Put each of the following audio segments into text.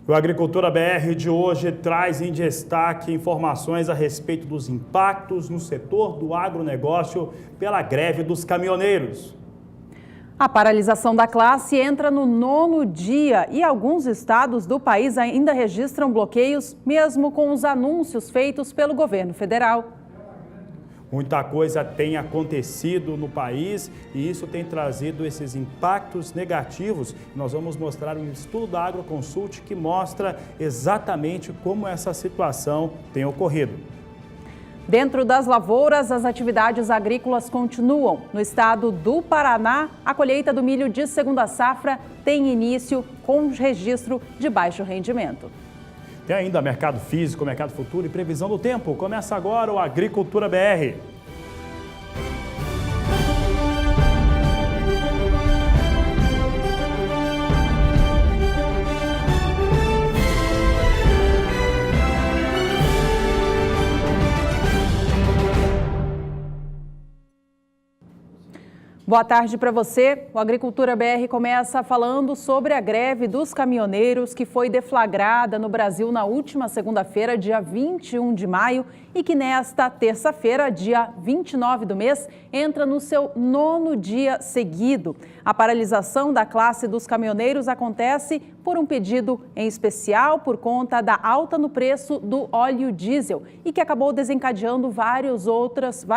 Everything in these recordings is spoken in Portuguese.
O Agricultura BR de hoje traz em destaque informações a respeito dos impactos no setor do agronegócio pela greve dos caminhoneiros. A paralisação da classe entra no 9º dia e alguns estados do país ainda registram bloqueios, mesmo com os anúncios feitos pelo governo federal. Muita coisa tem acontecido no país e isso tem trazido esses impactos negativos. Nós vamos mostrar um estudo da Agroconsult que mostra exatamente como essa situação tem ocorrido. Dentro das lavouras, as atividades agrícolas continuam. No estado do Paraná, a colheita do milho de segunda safra tem início com registro de baixo rendimento. Tem ainda mercado físico, mercado futuro e previsão do tempo. Começa agora o Agricultura BR. Boa tarde para você. O Agricultura BR começa falando sobre a greve dos caminhoneiros que foi deflagrada no Brasil na última segunda-feira, dia 21 de maio, e que nesta terça-feira, dia 29 do mês, entra no seu 9º dia seguido. A paralisação da classe dos caminhoneiros acontece por um pedido em especial por conta da alta no preço do óleo diesel e que acabou desencadeando várias outras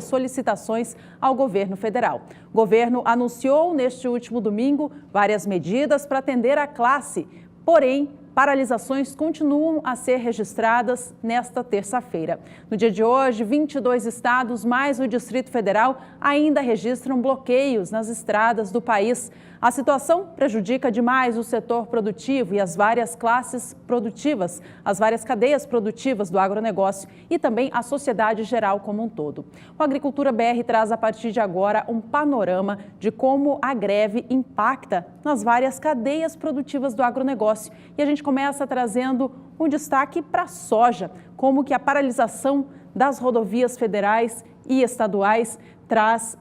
solicitações ao governo federal. O governo anunciou neste último domingo várias medidas para atender a classe, porém, paralisações continuam a ser registradas nesta terça-feira. No dia de hoje, 22 estados, mais o Distrito Federal, ainda registram bloqueios nas estradas do país. A situação prejudica demais o setor produtivo e as várias classes produtivas, as várias cadeias produtivas do agronegócio e também a sociedade geral como um todo. O Agricultura BR traz a partir de agora um panorama de como a greve impacta nas várias cadeias produtivas do agronegócio. E a gente começa trazendo um destaque para a soja, como que a paralisação das rodovias federais e estaduais traz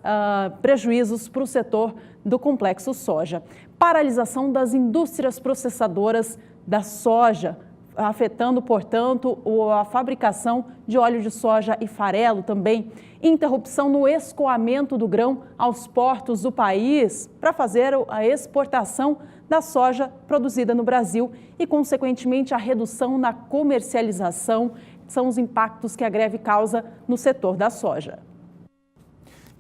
prejuízos para o setor do complexo soja. Paralisação das indústrias processadoras da soja, afetando, portanto, a fabricação de óleo de soja e farelo também. Interrupção no escoamento do grão aos portos do país para fazer a exportação da soja produzida no Brasil e, consequentemente, a redução na comercialização são os impactos que a greve causa no setor da soja.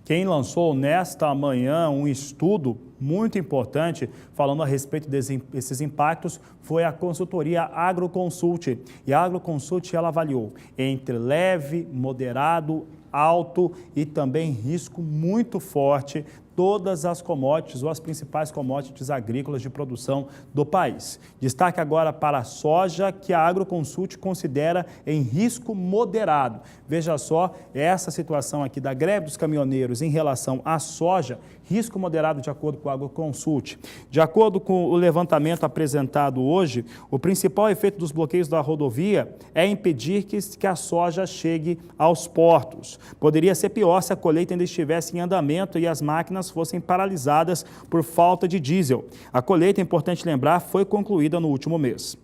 Quem lançou nesta manhã um estudo muito importante falando a respeito desses impactos foi a consultoria Agroconsult. E a Agroconsult ela avaliou entre leve, moderado, alto e também risco muito forte todas as commodities ou as principais commodities agrícolas de produção do país. Destaque agora para a soja, que a Agroconsult considera em risco moderado. Veja só, essa situação aqui da greve dos caminhoneiros em relação à soja, risco moderado de acordo com a Agroconsult. De acordo com o levantamento apresentado hoje, o principal efeito dos bloqueios da rodovia é impedir que a soja chegue aos portos. Poderia ser pior se a colheita ainda estivesse em andamento e as máquinas fossem paralisadas por falta de diesel. A colheita, é importante lembrar, foi concluída no último mês.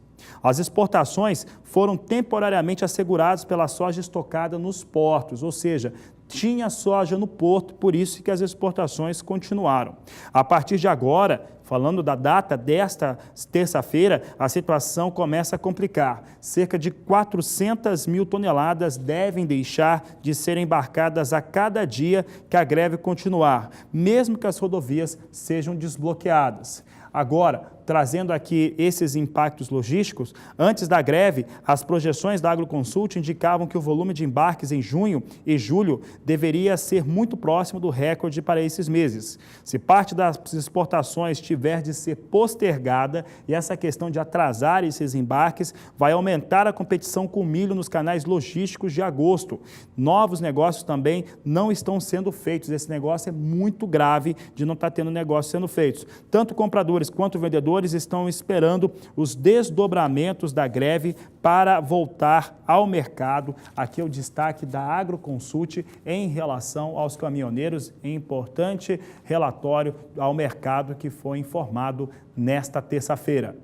As exportações foram temporariamente asseguradas pela soja estocada nos portos, ou seja, tinha soja no porto, por isso que as exportações continuaram. A partir de agora, falando da data desta terça-feira, a situação começa a complicar. Cerca de 400 mil toneladas devem deixar de ser embarcadas a cada dia que a greve continuar, mesmo que as rodovias sejam desbloqueadas. Agora, trazendo aqui esses impactos logísticos, antes da greve, as projeções da Agroconsult indicavam que o volume de embarques em junho e julho deveria ser muito próximo do recorde para esses meses. Se parte das exportações tiver de ser postergada e essa questão de atrasar esses embarques, vai aumentar a competição com o milho nos canais logísticos de agosto. Novos negócios também não estão sendo feitos. Esse negócio é muito grave de não estar tendo negócios sendo feitos. Tanto compradores quanto vendedores estão esperando os desdobramentos da greve para voltar ao mercado. Aqui é o destaque da Agroconsult em relação aos caminhoneiros, em importante relatório ao mercado que foi informado nesta terça-feira.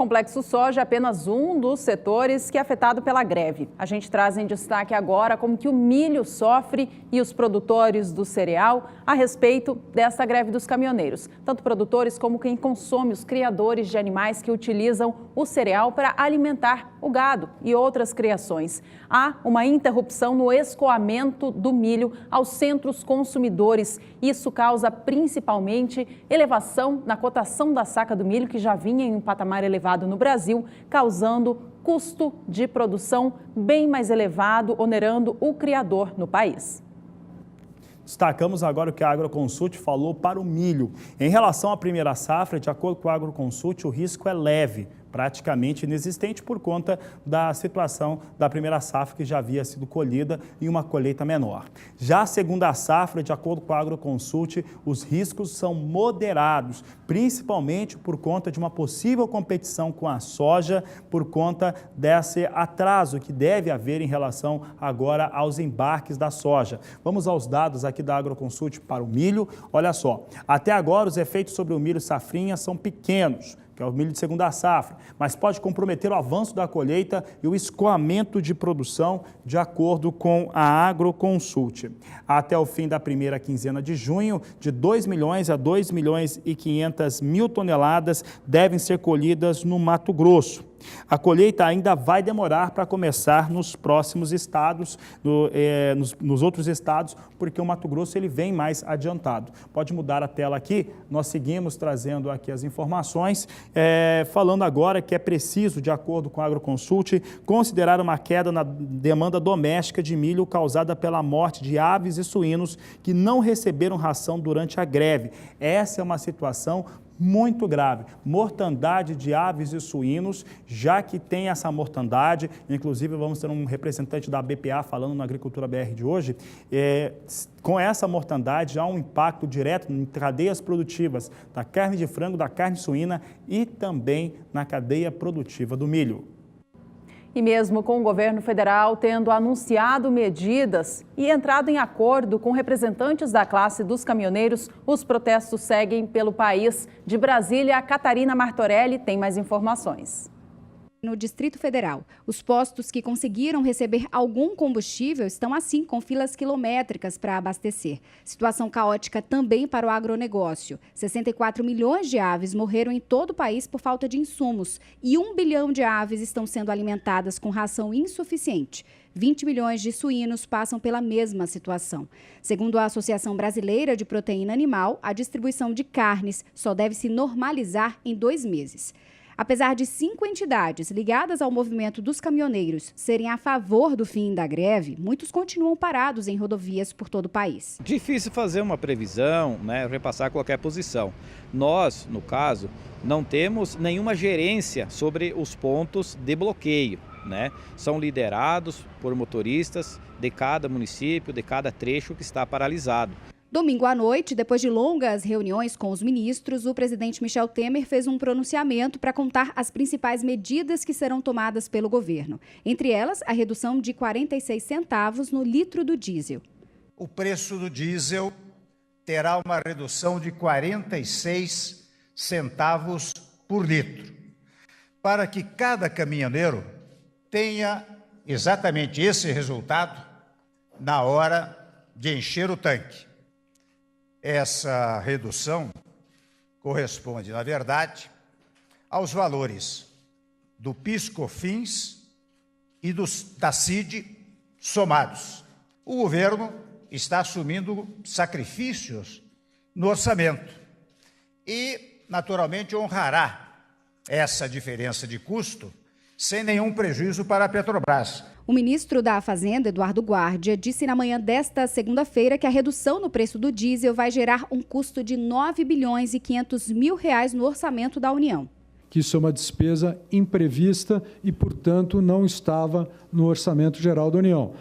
Complexo Soja é apenas um dos setores que é afetado pela greve. A gente traz em destaque agora como que o milho sofre e os produtores do cereal a respeito desta greve dos caminhoneiros. Tanto produtores como quem consome, os criadores de animais que utilizam o cereal para alimentar o gado e outras criações. Há uma interrupção no escoamento do milho aos centros consumidores. Isso causa principalmente elevação na cotação da saca do milho, que já vinha em um patamar elevado no Brasil, causando custo de produção bem mais elevado, onerando o criador no país. Destacamos agora o que a Agroconsult falou para o milho. Em relação à primeira safra, de acordo com a Agroconsult, o risco é leve, praticamente inexistente por conta da situação da primeira safra que já havia sido colhida e uma colheita menor. Já a segunda safra, de acordo com a Agroconsult, os riscos são moderados, principalmente por conta de uma possível competição com a soja, por conta desse atraso que deve haver em relação agora aos embarques da soja. Vamos aos dados aqui da Agroconsult para o milho. Olha só, até agora os efeitos sobre o milho safrinha são pequenos, que é o milho de segunda safra, mas pode comprometer o avanço da colheita e o escoamento de produção, de acordo com a Agroconsult. Até o fim da primeira quinzena de junho, de 2 milhões a 2 milhões e 500 mil toneladas devem ser colhidas no Mato Grosso. A colheita ainda vai demorar para começar nos próximos estados, nos outros estados, porque o Mato Grosso ele vem mais adiantado. Pode mudar a tela aqui, nós seguimos trazendo aqui as informações, falando agora que é preciso, de acordo com a Agroconsult, considerar uma queda na demanda doméstica de milho causada pela morte de aves e suínos que não receberam ração durante a greve. Essa é uma situação muito grave, mortandade de aves e suínos, já que tem essa mortandade, inclusive vamos ter um representante da BPA falando na Agricultura BR de hoje, com essa mortandade há um impacto direto em cadeias produtivas da carne de frango, da carne suína e também na cadeia produtiva do milho. E mesmo com o governo federal tendo anunciado medidas e entrado em acordo com representantes da classe dos caminhoneiros, os protestos seguem pelo país. De Brasília, a Catarina Martorelli tem mais informações. No Distrito Federal, os postos que conseguiram receber algum combustível estão assim com filas quilométricas para abastecer. Situação caótica também para o agronegócio. 64 milhões de aves morreram em todo o país por falta de insumos e 1 bilhão de aves estão sendo alimentadas com ração insuficiente. 20 milhões de suínos passam pela mesma situação. Segundo a Associação Brasileira de Proteína Animal, a distribuição de carnes só deve se normalizar em 2 meses. Apesar de 5 entidades ligadas ao movimento dos caminhoneiros serem a favor do fim da greve, muitos continuam parados em rodovias por todo o país. Difícil fazer uma previsão, repassar qualquer posição. Nós, no caso, não temos nenhuma gerência sobre os pontos de bloqueio. São liderados por motoristas de cada município, de cada trecho que está paralisado. Domingo à noite, depois de longas reuniões com os ministros, o presidente Michel Temer fez um pronunciamento para contar as principais medidas que serão tomadas pelo governo. Entre elas, a redução de 46 centavos no litro do diesel. O preço do diesel terá uma redução de 46 centavos por litro, para que cada caminhoneiro tenha exatamente esse resultado na hora de encher o tanque. Essa redução corresponde, na verdade, aos valores do PIS/COFINS e da CID somados. O governo está assumindo sacrifícios no orçamento e, naturalmente, honrará essa diferença de custo sem nenhum prejuízo para a Petrobras. O ministro da Fazenda, Eduardo Guardia, disse na manhã desta segunda-feira que a redução no preço do diesel vai gerar um custo de 9 bilhões e 500 mil reais no orçamento da União. Que isso é uma despesa imprevista e, portanto, não estava no orçamento geral da União.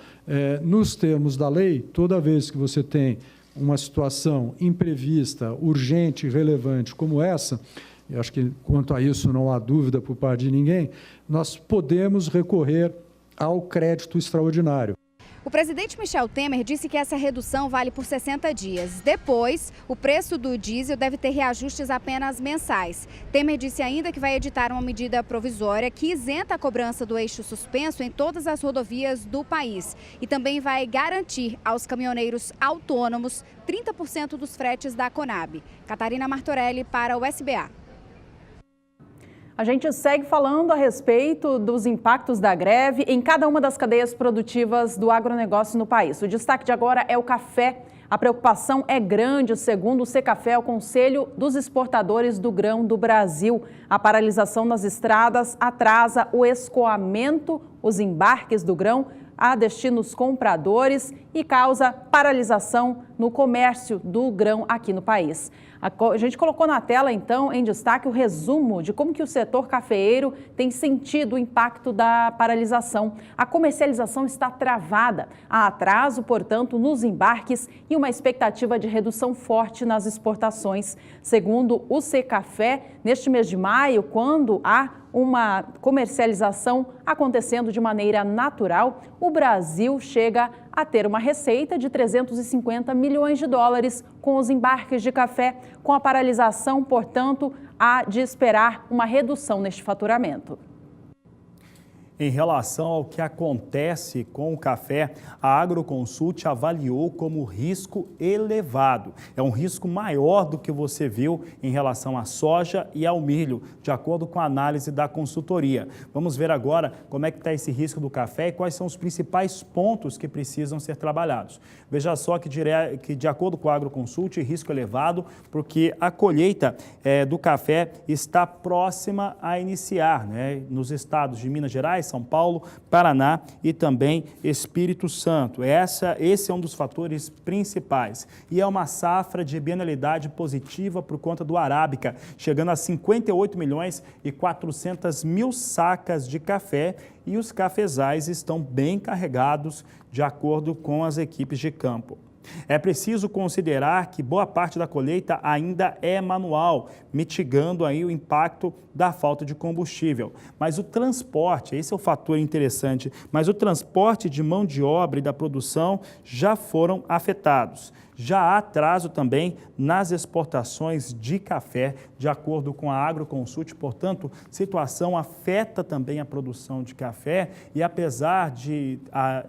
Nos termos da lei, toda vez que você tem uma situação imprevista, urgente e relevante como essa, eu acho que quanto a isso não há dúvida por parte de ninguém, nós podemos recorrer ao crédito extraordinário. O O presidente Michel Temer disse que essa redução vale por 60 dias. Depois, o preço do diesel deve ter reajustes apenas mensais. Temer disse ainda que vai editar uma medida provisória que isenta a cobrança do eixo suspenso em todas as rodovias do país e também vai garantir aos caminhoneiros autônomos 30% dos fretes da Conab. Catarina Martorelli para o SBA. A gente segue falando a respeito dos impactos da greve em cada uma das cadeias produtivas do agronegócio no país. O destaque de agora é o café. A preocupação é grande, segundo o Secafé, o Conselho dos Exportadores do Grão do Brasil. A paralisação nas estradas atrasa o escoamento, os embarques do grão a destinos compradores e causa paralisação no comércio do grão aqui no país. A gente colocou na tela, então, em destaque o resumo de como que o setor cafeeiro tem sentido o impacto da paralisação. A comercialização está travada. Há atraso, portanto, nos embarques e uma expectativa de redução forte nas exportações. Segundo o Secafé, neste mês de maio, quando há uma comercialização acontecendo de maneira natural, o Brasil chega a ter uma receita de 350 milhões de dólares com os embarques de café. Com a paralisação, portanto, há de esperar uma redução neste faturamento. Em relação ao que acontece com o café, a Agroconsult avaliou como risco elevado. É um risco maior do que você viu em relação à soja e ao milho, de acordo com a análise da consultoria. Vamos ver agora como é que está esse risco do café e quais são os principais pontos que precisam ser trabalhados. Veja só que de acordo com a Agroconsult, risco elevado, porque a colheita do café está próxima a iniciar, né, nos estados de Minas Gerais, São Paulo, Paraná e também Espírito Santo. Esse é um dos fatores principais. E é uma safra de bienalidade positiva por conta do arábica, chegando a 58 milhões e 400 mil sacas de café, e os cafezais estão bem carregados, de acordo com as equipes de campo. É preciso considerar que boa parte da colheita ainda é manual, mitigando aí o impacto da falta de combustível. Mas o transporte, esse é o fator interessante, mas o transporte de mão de obra e da produção já foram afetados. Já há atraso também nas exportações de café, de acordo com a Agroconsult, portanto, situação afeta também a produção de café e apesar de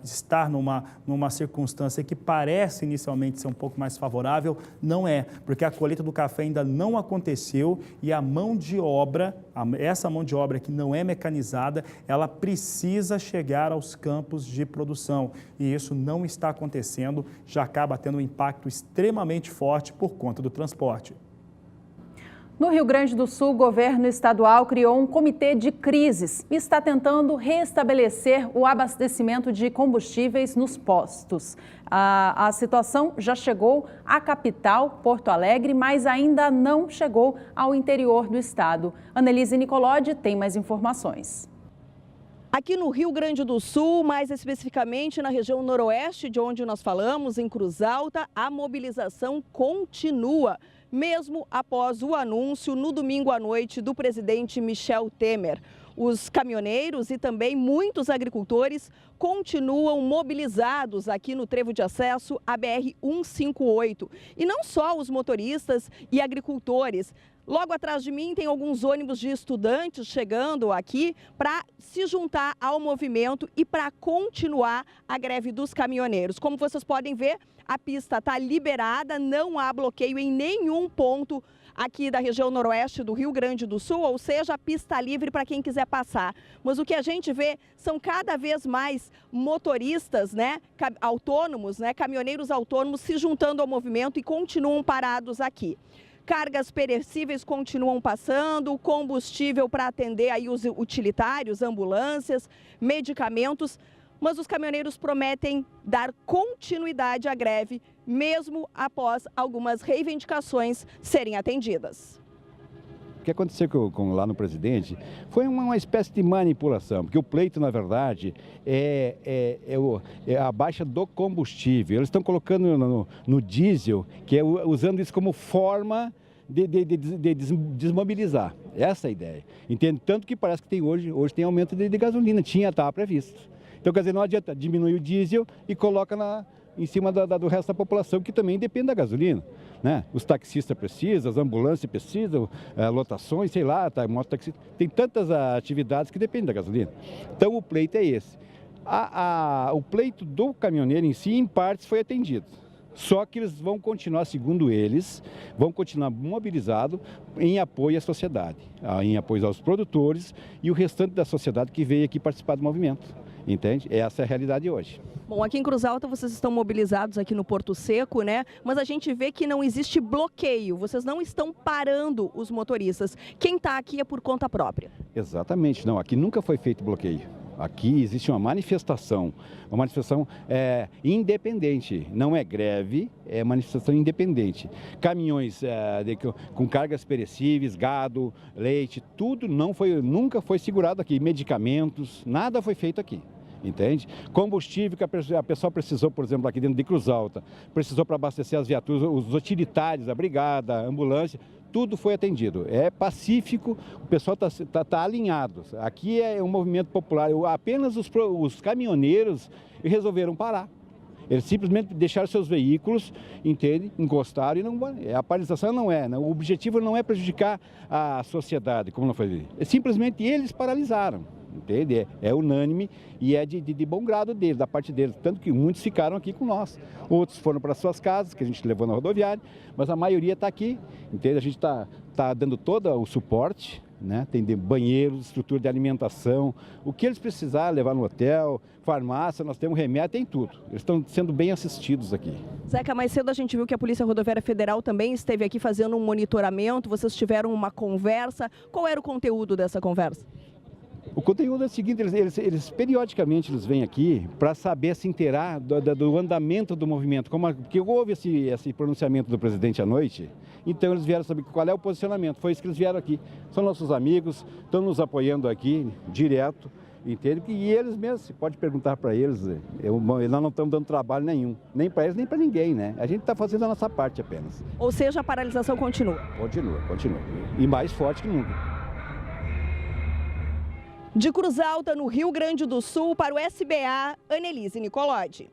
estar numa circunstância que parece inicialmente ser um pouco mais favorável, não é, porque a colheita do café ainda não aconteceu e a mão de obra, essa mão de obra que não é mecanizada, ela precisa chegar aos campos de produção e isso não está acontecendo, já acaba tendo um impacto extremamente forte por conta do transporte. No Rio Grande do Sul, o governo estadual criou um comitê de crises e está tentando restabelecer o abastecimento de combustíveis nos postos. A situação já chegou à capital, Porto Alegre, mas ainda não chegou ao interior do estado. Annelise Nicolodi tem mais informações. Aqui no Rio Grande do Sul, mais especificamente na região noroeste de onde nós falamos, em Cruz Alta, a mobilização continua, mesmo após o anúncio no domingo à noite do presidente Michel Temer. Os caminhoneiros e também muitos agricultores continuam mobilizados aqui no trevo de acesso à BR-158. E não só os motoristas e agricultores. Logo atrás de mim tem alguns ônibus de estudantes chegando aqui para se juntar ao movimento e para continuar a greve dos caminhoneiros. Como vocês podem ver, a pista está liberada, não há bloqueio em nenhum ponto aqui da região noroeste do Rio Grande do Sul, ou seja, a pista livre para quem quiser passar. Mas o que a gente vê são cada vez mais motoristas, autônomos, caminhoneiros autônomos se juntando ao movimento e continuam parados aqui. Cargas perecíveis continuam passando, combustível para atender aí os utilitários, ambulâncias, medicamentos, mas os caminhoneiros prometem dar continuidade à greve, mesmo após algumas reivindicações serem atendidas. O que aconteceu lá no presidente foi uma espécie de manipulação, porque o pleito, na verdade, é a baixa do combustível. Eles estão colocando no diesel, que é usando isso como forma de desmobilizar. Essa é a ideia. Entende? Tanto que parece que tem hoje tem aumento de gasolina, estava previsto. Então, quer dizer, não adianta diminuir o diesel e coloca em cima do resto da população, que também depende da gasolina, né? Os taxistas precisam, as ambulâncias precisam, lotações, sei lá, mototaxista. Tem tantas atividades que dependem da gasolina. Então, o pleito é esse. O pleito do caminhoneiro em si, em partes, foi atendido. Só que eles vão continuar, segundo eles, vão continuar mobilizados em apoio à sociedade, em apoio aos produtores e o restante da sociedade que veio aqui participar do movimento. Entende? Essa é a realidade hoje. Bom, aqui em Cruz Alta vocês estão mobilizados aqui no Porto Seco, né? Mas a gente vê que não existe bloqueio, vocês não estão parando os motoristas. Quem está aqui é por conta própria. Exatamente, não, aqui nunca foi feito bloqueio. Aqui existe uma manifestação independente, não é greve, é manifestação independente. Caminhões com cargas perecíveis, gado, leite, tudo nunca foi segurado aqui, medicamentos, nada foi feito aqui. Entende? Combustível que a pessoa precisou, por exemplo, aqui dentro de Cruz Alta, precisou para abastecer as viaturas, os utilitários, a brigada, a ambulância, tudo foi atendido. É pacífico, o pessoal tá alinhado. Aqui é um movimento popular, apenas os caminhoneiros resolveram parar. Eles simplesmente deixaram seus veículos, entende? Encostaram e não. A paralisação não é. O objetivo não é prejudicar a sociedade, como não foi. Simplesmente eles paralisaram. Entende? É unânime e é de bom grado deles, da parte deles. Tanto que muitos ficaram aqui com nós. Outros foram para suas casas, que a gente levou na rodoviária, mas a maioria está aqui. Entende? A gente tá dando todo o suporte, né? Tem banheiros, estrutura de alimentação, o que eles precisarem, levar no hotel, farmácia, nós temos remédio, tem tudo. Eles estão sendo bem assistidos aqui. Zeca, mais cedo a gente viu que a Polícia Rodoviária Federal também esteve aqui fazendo um monitoramento, vocês tiveram uma conversa. Qual era o conteúdo dessa conversa? O conteúdo é o seguinte, eles periodicamente vêm aqui para saber se inteirar do andamento do movimento, porque houve esse pronunciamento do presidente à noite, então eles vieram saber qual é o posicionamento, foi isso que eles vieram aqui. São nossos amigos, estão nos apoiando aqui direto, entende? E eles mesmos, você pode perguntar para eles, nós não estamos dando trabalho nenhum, nem para eles nem para ninguém, né? A gente está fazendo a nossa parte apenas. Ou seja, a paralisação continua? Continua, e mais forte que nunca. De Cruz Alta, no Rio Grande do Sul, para o SBA, Annelise Nicolodi.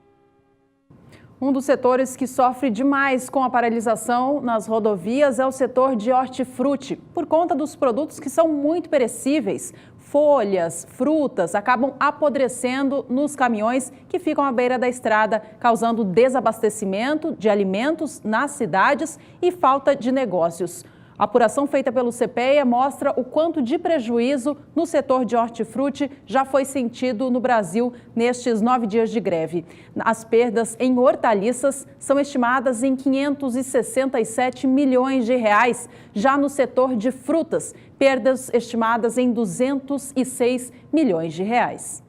Um dos setores que sofre demais com a paralisação nas rodovias é o setor de hortifruti, por conta dos produtos que são muito perecíveis. Folhas, frutas acabam apodrecendo nos caminhões que ficam à beira da estrada, causando desabastecimento de alimentos nas cidades e falta de negócios. A apuração feita pelo CPEA mostra o quanto de prejuízo no setor de hortifruti já foi sentido no Brasil nestes 9 dias de greve. As perdas em hortaliças são estimadas em 567 milhões de reais. Já no setor de frutas, perdas estimadas em 206 milhões de reais.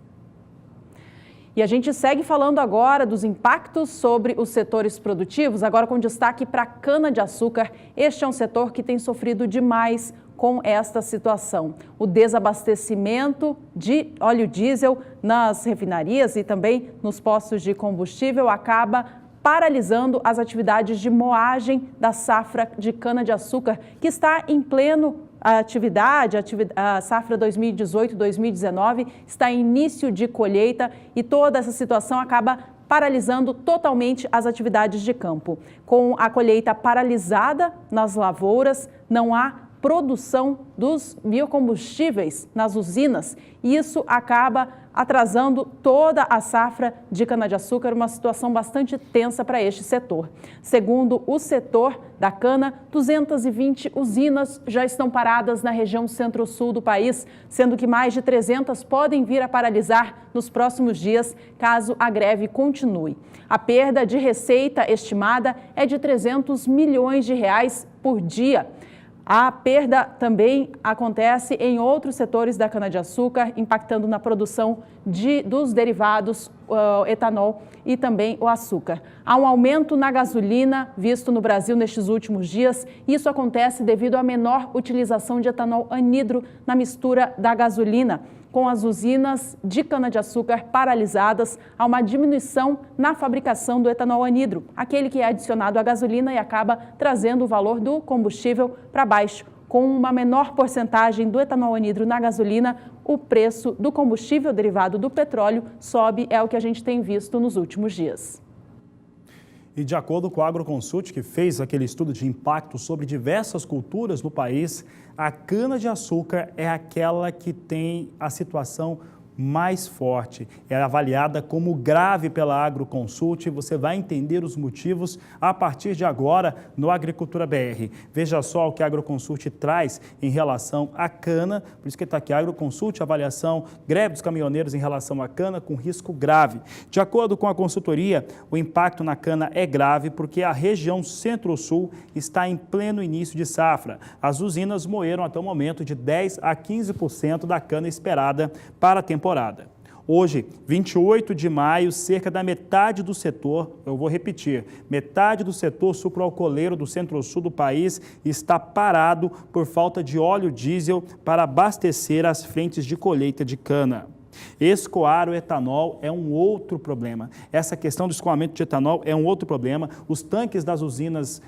E a gente segue falando agora dos impactos sobre os setores produtivos, agora com destaque para a cana-de-açúcar. Este é um setor que tem sofrido demais com esta situação. O desabastecimento de óleo diesel nas refinarias e também nos postos de combustível acaba paralisando as atividades de moagem da safra de cana-de-açúcar, que está em pleno atividade, a safra 2018-2019 está em início de colheita e toda essa situação acaba paralisando totalmente as atividades de campo. Com a colheita paralisada nas lavouras, não há produção dos biocombustíveis nas usinas e isso acaba atrasando toda a safra de cana-de-açúcar, uma situação bastante tensa para este setor. Segundo o setor da cana, 220 usinas já estão paradas na região centro-sul do país, sendo que mais de 300 podem vir a paralisar nos próximos dias, caso a greve continue. A perda de receita estimada é de 300 milhões de reais por dia. A perda também acontece em outros setores da cana-de-açúcar, impactando na produção dos derivados, etanol e também o açúcar. Há um aumento na gasolina visto no Brasil nestes últimos dias. Isso acontece devido à menor utilização de etanol anidro na mistura da gasolina. Com as usinas de cana-de-açúcar paralisadas, há uma diminuição na fabricação do etanol anidro, aquele que é adicionado à gasolina e acaba trazendo o valor do combustível para baixo. com uma menor porcentagem do etanol anidro na gasolina, o preço do combustível derivado do petróleo sobe, é o que a gente tem visto nos últimos dias. E de acordo com a Agroconsult, que fez aquele estudo de impacto sobre diversas culturas no país, a cana-de-açúcar é aquela que tem a situação mais forte. É avaliada como grave pela Agroconsult. Você vai entender os motivos a partir de agora no Agricultura BR. Veja só o que a Agroconsult traz em relação à cana. Por isso que está aqui a Agroconsult, avaliação, greve dos caminhoneiros em relação à cana com risco grave. De acordo com a consultoria, o impacto na cana é grave porque a região Centro-Sul está em pleno início de safra. As usinas moeram até o momento de 10% a 15% da cana esperada para a temporada. Hoje, 28 de maio, cerca da metade do setor, eu vou repetir, metade do setor sucroalcooleiro do Centro-Sul do país está parado por falta de óleo diesel para abastecer as frentes de colheita de cana. Escoar o etanol é um outro problema. Essa questão do escoamento de etanol é um outro problema. Os tanques das usinas,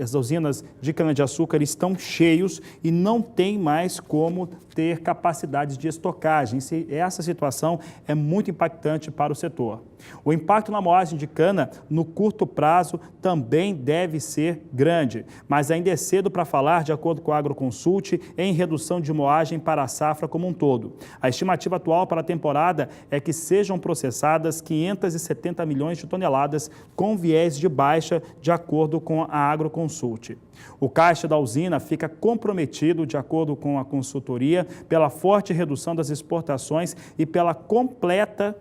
as usinas de cana-de-açúcar estão cheios e não tem mais como ter capacidades de estocagem. Essa situação é muito impactante para o setor. O impacto na moagem de cana no curto prazo também deve ser grande, mas ainda é cedo para falar, de acordo com a Agroconsult, em redução de moagem para a safra como um todo. A estimativa atual para a temporada é que sejam processadas 570 milhões de toneladas com viés de baixa, de acordo com a Agroconsult. O caixa da usina fica comprometido, de acordo com a consultoria, pela forte redução das exportações e pela completa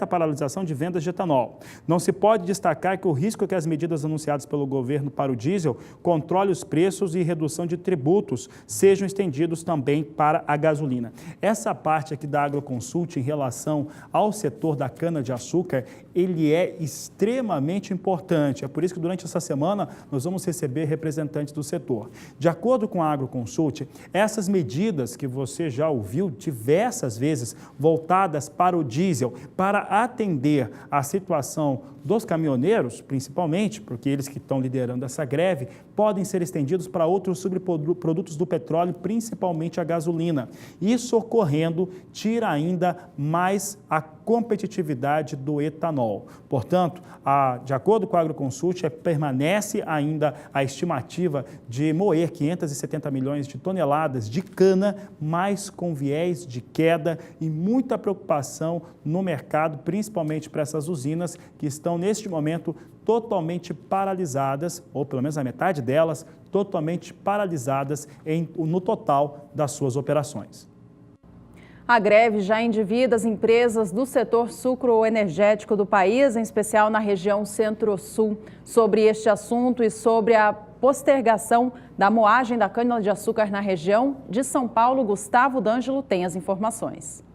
paralisação de vendas de etanol. Não se pode destacar que o risco é que as medidas anunciadas pelo governo para o diesel, controle os preços e redução de tributos, sejam estendidos também para a gasolina. Essa parte aqui da Agroconsult em relação ao setor da cana-de-açúcar, ele é extremamente importante. É por isso que durante essa semana nós vamos receber representantes do setor. De acordo com a Agroconsult, essas medidas que você já ouviu diversas vezes voltadas para o diesel, para atender à situação dos caminhoneiros, principalmente, porque eles que estão liderando essa greve, podem ser estendidos para outros subprodutos do petróleo, principalmente a gasolina. Isso ocorrendo, tira ainda mais a competitividade do etanol. Portanto, de acordo com a Agroconsult, permanece ainda a estimativa de moer 570 milhões de toneladas de cana, mas com viés de queda e muita preocupação no mercado, principalmente para essas usinas que estão, neste momento, totalmente paralisadas, ou pelo menos a metade delas, totalmente paralisadas no total das suas operações. A greve já endivida as empresas do setor sucroenergético do país, em especial na região Centro-Sul. Sobre este assunto e sobre a postergação da moagem da cana-de-açúcar na região de São Paulo, Gustavo D'Angelo tem as informações.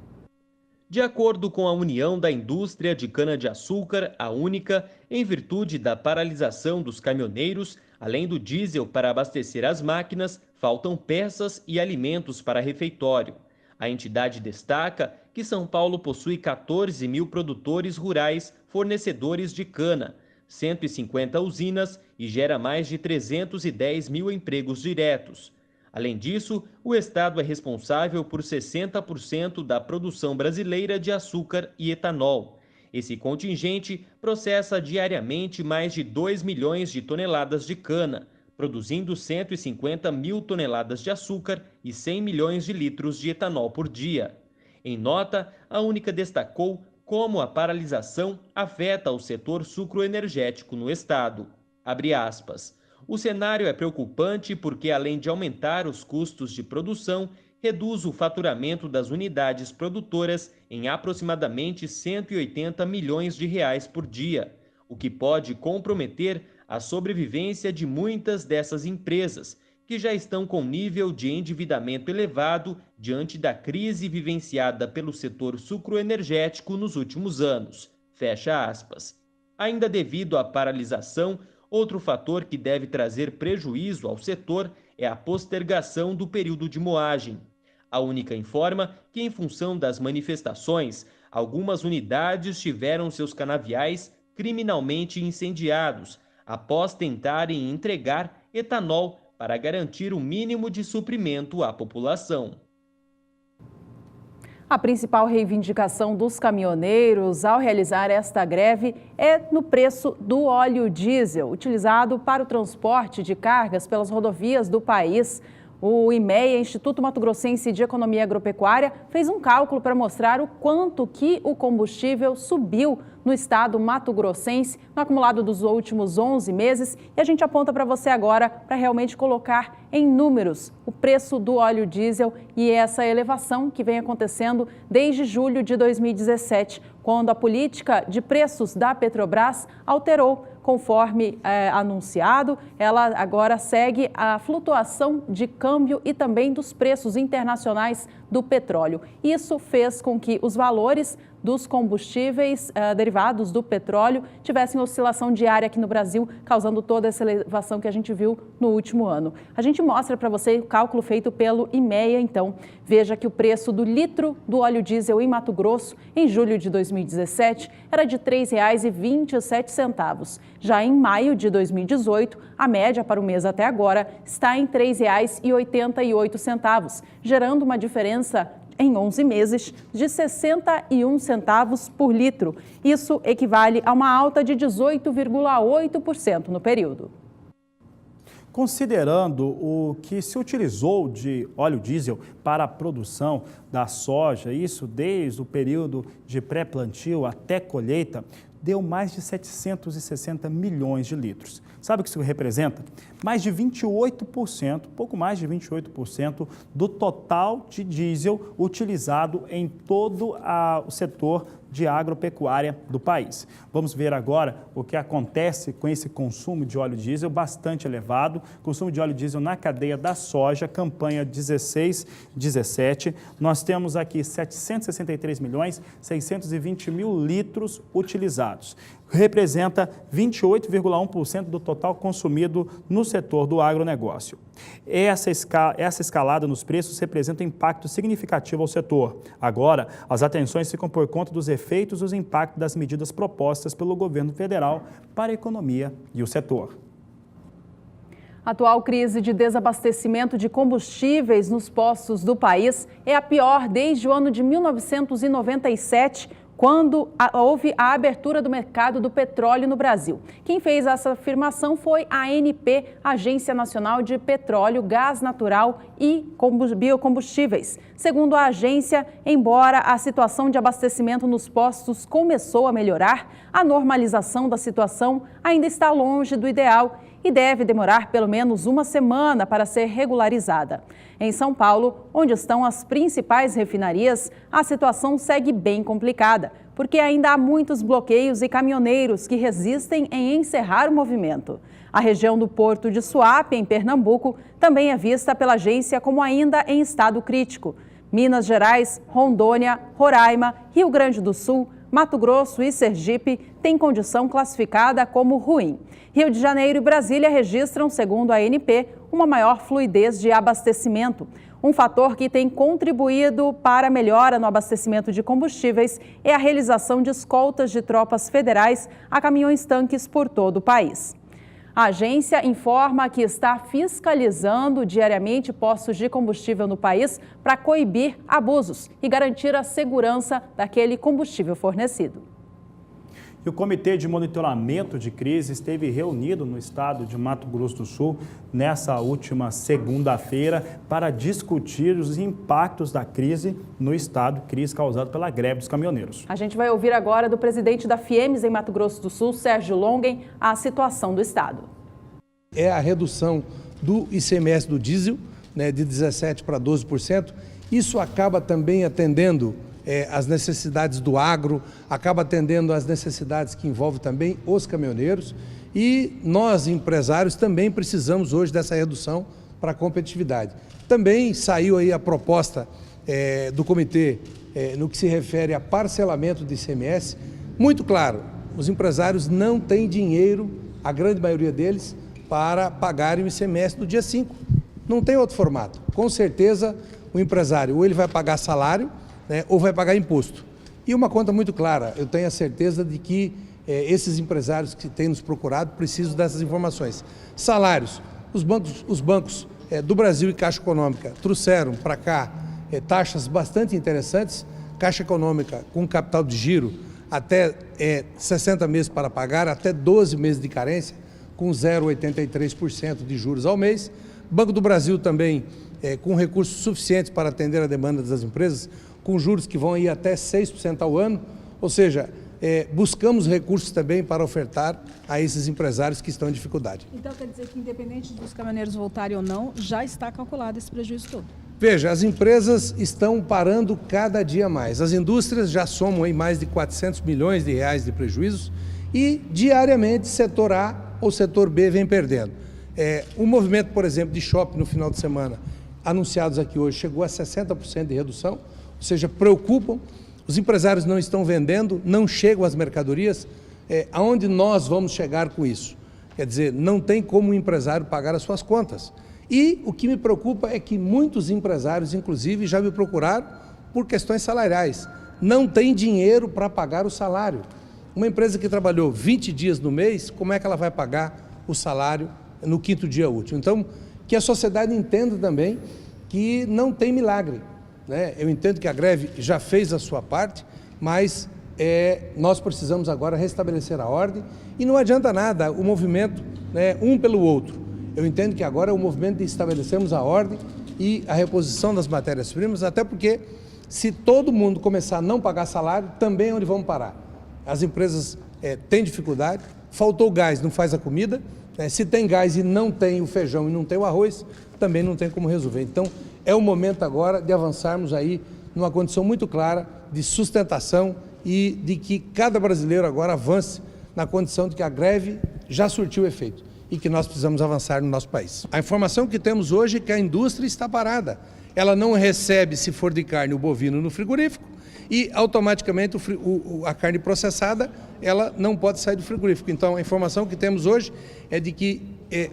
De acordo com a União da Indústria de Cana-de-Açúcar, a única, em virtude da paralisação dos caminhoneiros, além do diesel para abastecer as máquinas, faltam peças e alimentos para refeitório. A entidade destaca que São Paulo possui 14 mil produtores rurais fornecedores de cana, 150 usinas e gera mais de 310 mil empregos diretos. Além disso, o Estado é responsável por 60% da produção brasileira de açúcar e etanol. Esse contingente processa diariamente mais de 2 milhões de toneladas de cana, produzindo 150 mil toneladas de açúcar e 100 milhões de litros de etanol por dia. Em nota, a Única destacou como a paralisação afeta o setor sucroenergético no estado. Abre aspas. O cenário é preocupante porque, além de aumentar os custos de produção, reduz o faturamento das unidades produtoras em aproximadamente 180 milhões de reais por dia, o que pode comprometer a sobrevivência de muitas dessas empresas, que já estão com nível de endividamento elevado diante da crise vivenciada pelo setor sucroenergético nos últimos anos. Fecha aspas. Ainda devido à paralisação, outro fator que deve trazer prejuízo ao setor é a postergação do período de moagem. A Única informa que, em função das manifestações, algumas unidades tiveram seus canaviais criminalmente incendiados, após tentarem entregar etanol para garantir o mínimo de suprimento à população. A principal reivindicação dos caminhoneiros ao realizar esta greve é no preço do óleo diesel, utilizado para o transporte de cargas pelas rodovias do país. O IMEA, Instituto Mato Grossense de Economia Agropecuária, fez um cálculo para mostrar o quanto que o combustível subiu no estado mato-grossense no acumulado dos últimos 11 meses. E a gente aponta para você agora para realmente colocar em números o preço do óleo diesel e essa elevação que vem acontecendo desde julho de 2017, quando a política de preços da Petrobras alterou. Conforme anunciado, ela agora segue a flutuação de câmbio e também dos preços internacionais do petróleo. Isso fez com que os valores dos combustíveis derivados do petróleo tivessem oscilação diária aqui no Brasil, causando toda essa elevação que a gente viu no último ano. A gente mostra para você o cálculo feito pelo IMEA, então. Veja que o preço do litro do óleo diesel em Mato Grosso, em julho de 2017, era de R$ 3,27. Já em maio de 2018, a média para o mês até agora está em R$ 3,88, gerando uma diferença em 11 meses de 61 centavos por litro. Isso equivale a uma alta de 18,8% no período. Considerando o que se utilizou de óleo diesel para a produção da soja, isso desde o período de pré-plantio até colheita, deu mais de 760 milhões de litros. Sabe o que isso representa? Mais de 28%, pouco mais de 28% do total de diesel utilizado em todo o setor de agropecuária do país. Vamos ver agora o que acontece com esse consumo de óleo diesel bastante elevado. Consumo de óleo diesel na cadeia da soja, campanha 16-17. Nós temos aqui 763 milhões 620 mil litros utilizados. Representa 28,1% do total consumido no setor do agronegócio. Essa escalada nos preços representa um impacto significativo ao setor. Agora, as atenções ficam por conta dos efeitos e os impactos das medidas propostas pelo governo federal para a economia e o setor. A atual crise de desabastecimento de combustíveis nos postos do país é a pior desde o ano de 1997, quando houve a abertura do mercado do petróleo no Brasil. Quem fez essa afirmação foi a ANP, Agência Nacional de Petróleo, Gás Natural e Biocombustíveis. Segundo a agência, embora a situação de abastecimento nos postos começou a melhorar, a normalização da situação ainda está longe do ideal e deve demorar pelo menos uma semana para ser regularizada. Em São Paulo, onde estão as principais refinarias, a situação segue bem complicada, porque ainda há muitos bloqueios e caminhoneiros que resistem em encerrar o movimento. A região do Porto de Suape, em Pernambuco, também é vista pela agência como ainda em estado crítico. Minas Gerais, Rondônia, Roraima, Rio Grande do Sul, Mato Grosso e Sergipe têm condição classificada como ruim. Rio de Janeiro e Brasília registram, segundo a ANP, uma maior fluidez de abastecimento. Um fator que tem contribuído para a melhora no abastecimento de combustíveis é a realização de escoltas de tropas federais a caminhões-tanques por todo o país. A agência informa que está fiscalizando diariamente postos de combustível no país para coibir abusos e garantir a segurança daquele combustível fornecido. E o Comitê de Monitoramento de Crise esteve reunido no estado de Mato Grosso do Sul nessa última segunda-feira para discutir os impactos da crise no estado, crise causada pela greve dos caminhoneiros. A gente vai ouvir agora do presidente da FIEMES em Mato Grosso do Sul, Sérgio Longen, a situação do estado. É a redução do ICMS do diesel, de 17% para 12%. Isso acaba também atendendo as necessidades do agro, acaba atendendo as necessidades que envolvem também os caminhoneiros e nós, empresários, também precisamos hoje dessa redução para a competitividade. Também saiu aí a proposta do comitê no que se refere a parcelamento de ICMS. Muito claro, os empresários não têm dinheiro, a grande maioria deles, para pagarem o ICMS no dia 5. Não tem outro formato. Com certeza, o empresário ou ele vai pagar salário, ou vai pagar imposto. E uma conta muito clara, eu tenho a certeza de que esses empresários que têm nos procurado precisam dessas informações. Salários, os bancos do Brasil e Caixa Econômica trouxeram para cá taxas bastante interessantes. Caixa Econômica com capital de giro até 60 meses para pagar, até 12 meses de carência, com 0,83% de juros ao mês. Banco do Brasil também com recursos suficientes para atender a demanda das empresas, com juros que vão ir até 6% ao ano, ou seja, buscamos recursos também para ofertar a esses empresários que estão em dificuldade. Então quer dizer que independente dos caminhoneiros voltarem ou não, já está calculado esse prejuízo todo? Veja, as empresas estão parando cada dia mais. As indústrias já somam aí mais de 400 milhões de reais de prejuízos e diariamente setor A ou setor B vem perdendo. O movimento, por exemplo, de shopping no final de semana, anunciados aqui hoje, chegou a 60% de redução, ou seja, preocupam. Os empresários não estão vendendo, não chegam as mercadorias. Aonde nós vamos chegar com isso? Quer dizer, não tem como o empresário pagar as suas contas. E o que me preocupa é que muitos empresários, inclusive, já me procuraram por questões salariais. Não tem dinheiro para pagar o salário. Uma empresa que trabalhou 20 dias no mês, como é que ela vai pagar o salário no 5º dia útil? Então, que a sociedade entenda também que não tem milagre, né? Eu entendo que a greve já fez a sua parte, mas nós precisamos agora restabelecer a ordem e não adianta nada o movimento, né, um pelo outro. Eu entendo que agora é o movimento de estabelecermos a ordem e a reposição das matérias-primas, até porque se todo mundo começar a não pagar salário, também é onde vamos parar. As empresas têm dificuldade, faltou gás, não faz a comida, se tem gás e não tem o feijão e não tem o arroz, também não tem como resolver. Então, é o momento agora de avançarmos aí numa condição muito clara de sustentação e de que cada brasileiro agora avance na condição de que a greve já surtiu efeito e que nós precisamos avançar no nosso país. A informação que temos hoje é que a indústria está parada. Ela não recebe, se for de carne, o bovino no frigorífico e automaticamente a carne processada, ela não pode sair do frigorífico. Então, a informação que temos hoje é de que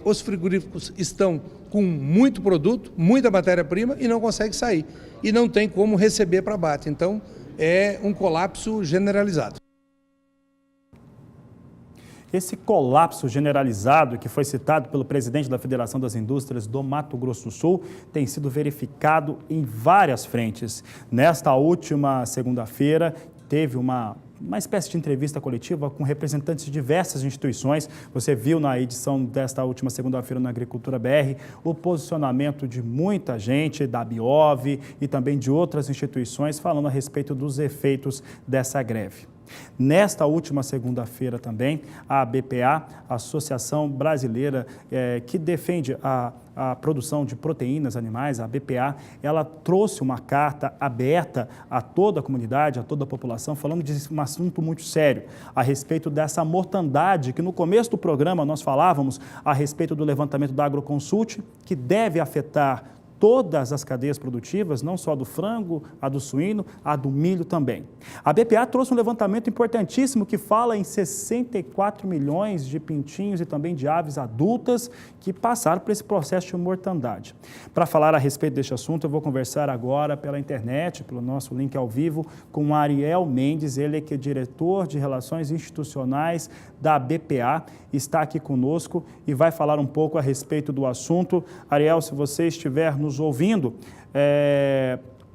os frigoríficos estão com muito produto, muita matéria-prima e não conseguem sair. E não tem como receber para abate. Então, é um colapso generalizado. Esse colapso generalizado que foi citado pelo presidente da Federação das Indústrias do Mato Grosso do Sul tem sido verificado em várias frentes. Nesta última segunda-feira, teve uma espécie de entrevista coletiva com representantes de diversas instituições. Você viu na edição desta última segunda-feira na Agricultura BR o posicionamento de muita gente, da Biov e também de outras instituições, falando a respeito dos efeitos dessa greve. Nesta última segunda-feira também, a BPA, a Associação Brasileira que defende a produção de proteínas animais, a BPA, ela trouxe uma carta aberta a toda a comunidade, a toda a população, falando de um assunto muito sério, a respeito dessa mortandade, que no começo do programa nós falávamos a respeito do levantamento da Agroconsult, que deve afetar todas as cadeias produtivas, não só do frango, a do suíno, a do milho também. A BPA trouxe um levantamento importantíssimo que fala em 64 milhões de pintinhos e também de aves adultas que passaram por esse processo de mortandade. Para falar a respeito deste assunto, eu vou conversar agora pela internet, pelo nosso link ao vivo, com Ariel Mendes, ele que é diretor de Relações Institucionais da BPA, está aqui conosco e vai falar um pouco a respeito do assunto. Ariel, se você estiver nos ouvindo,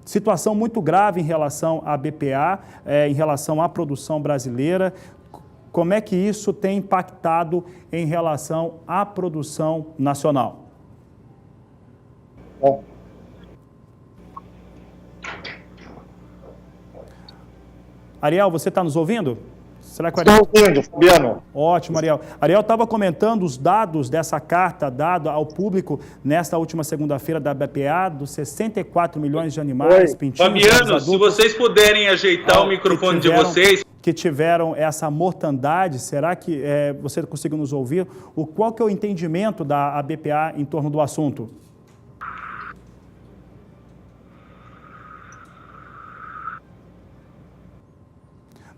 situação muito grave em relação à BPA, em relação à produção brasileira. Como é que isso tem impactado em relação à produção nacional? Bom. Ariel, você está nos ouvindo? Será que Estou ouvindo, Fabiano. Ótimo, Ariel. Ariel estava comentando os dados dessa carta dada ao público nesta última segunda-feira da BPA, dos 64 milhões de animais, pintinhos, Fabiano, se vocês puderem ajeitar o microfone de vocês. Que tiveram essa mortandade, será que você conseguiu nos ouvir? Qual que é o entendimento da BPA em torno do assunto?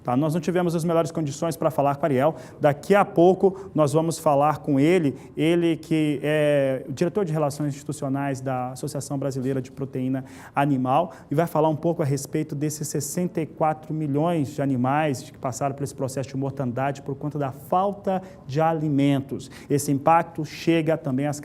Tá? Nós não tivemos as melhores condições para falar com o Ariel. Daqui a pouco nós vamos falar com ele que é o diretor de Relações Institucionais da Associação Brasileira de Proteína Animal, e vai falar um pouco a respeito desses 64 milhões de animais que passaram por esse processo de mortandade por conta da falta de alimentos. Esse impacto chega também às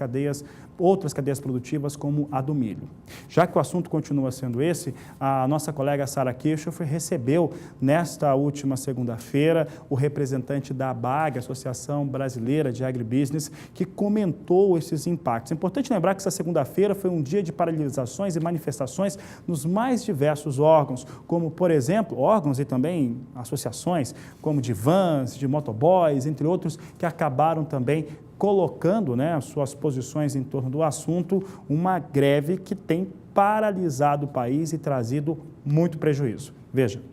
outras cadeias produtivas, como a do milho. Já que o assunto continua sendo esse, a nossa colega Sara Kirchhoff recebeu, nesta última segunda-feira, o representante da ABAG, Associação Brasileira de Agribusiness, que comentou esses impactos. É importante lembrar que essa segunda-feira foi um dia de paralisações e manifestações nos mais diversos órgãos, como, por exemplo, órgãos e também associações, como de vans, de motoboys, entre outros, que acabaram também colocando, as suas posições em torno do assunto, uma greve que tem paralisado o país e trazido muito prejuízo. Veja.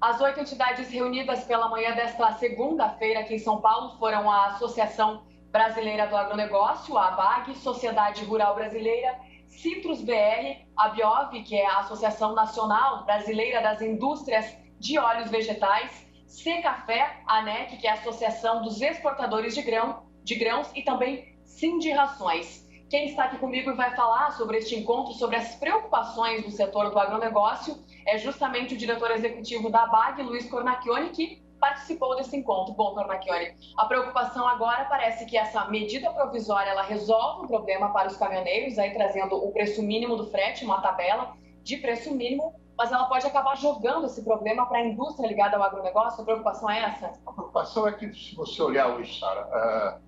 As 8 entidades reunidas pela manhã desta segunda-feira aqui em São Paulo foram a Associação Brasileira do Agronegócio, a ABAG, Sociedade Rural Brasileira, Citrus BR, a BIOV, que é a Associação Nacional Brasileira das Indústrias de Óleos Vegetais, Secafé, a ANEC, que é a Associação dos Exportadores de Grãos, e também Sindirrações. Quem está aqui comigo e vai falar sobre este encontro, sobre as preocupações do setor do agronegócio, é justamente o diretor executivo da ABAG, Luiz Cornacchione, que participou desse encontro. Bom, Cornacchione, a preocupação agora parece que essa medida provisória ela resolve o problema para os caminhoneiros, aí trazendo o preço mínimo do frete, uma tabela de preço mínimo, mas ela pode acabar jogando esse problema para a indústria ligada ao agronegócio? A preocupação é essa? A preocupação é que, se você olhar hoje, Sara,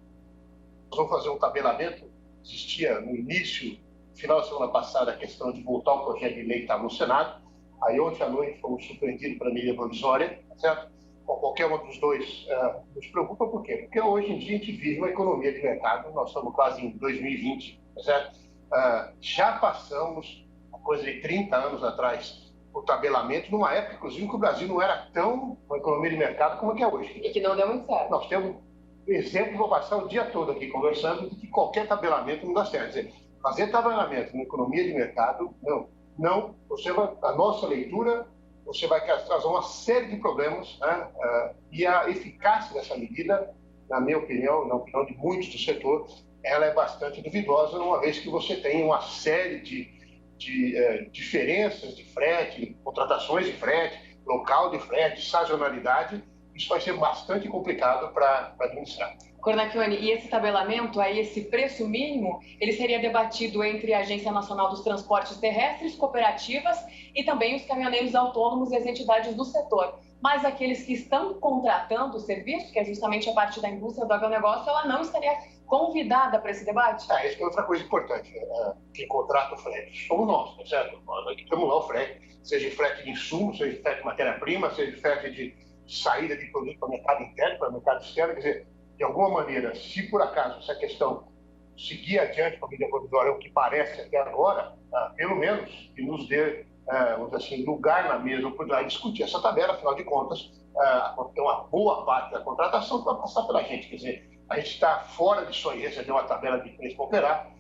nós vamos fazer um tabelamento. Existia no início, final da semana passada, a questão de voltar ao projeto de lei que estava no Senado. Aí ontem à noite fomos surpreendidos pela medida provisória, certo? Bom, qualquer um dos dois nos preocupa, por quê? Porque hoje em dia a gente vive uma economia de mercado, nós estamos quase em 2020, certo? Já passamos, coisa de 30 anos atrás, o tabelamento, numa época, inclusive, que o Brasil não era tão uma economia de mercado como é que é hoje. E que não deu muito certo. Nós temos exemplo, vou passar o dia todo aqui conversando, de que qualquer tabelamento não dá certo. Quer dizer, fazer tabelamento na economia de mercado, não. A nossa leitura, você vai trazer uma série de problemas, né? E a eficácia dessa medida, na minha opinião, na opinião de muitos do setor, ela é bastante duvidosa, uma vez que você tem uma série de diferenças de frete, contratações de frete, local de frete, sazonalidade. Isso vai ser bastante complicado para administrar. Cornacchione, e esse tabelamento, aí, esse preço mínimo, ele seria debatido entre a Agência Nacional dos Transportes Terrestres, cooperativas e também os caminhoneiros autônomos e as entidades do setor. Mas aqueles que estão contratando o serviço, que é justamente a parte da indústria do agronegócio, ela não estaria convidada para esse debate? Isso é outra coisa importante. Quem contrata o frete somos nós, tá certo? Nós aqui temos lá o frete, seja frete de insumo, seja frete de matéria-prima, seja frete de saída de produto para o mercado interno, para o mercado externo. Quer dizer, de alguma maneira, se por acaso essa questão seguir adiante com a medida provisória, o que parece até agora, pelo menos que nos dê, vamos dizer assim, lugar na mesa para discutir essa tabela. Afinal de contas, tem uma boa parte da contratação que vai passar pela gente. Quer dizer, a gente está fora disso aí, receber uma tabela de preço para operar.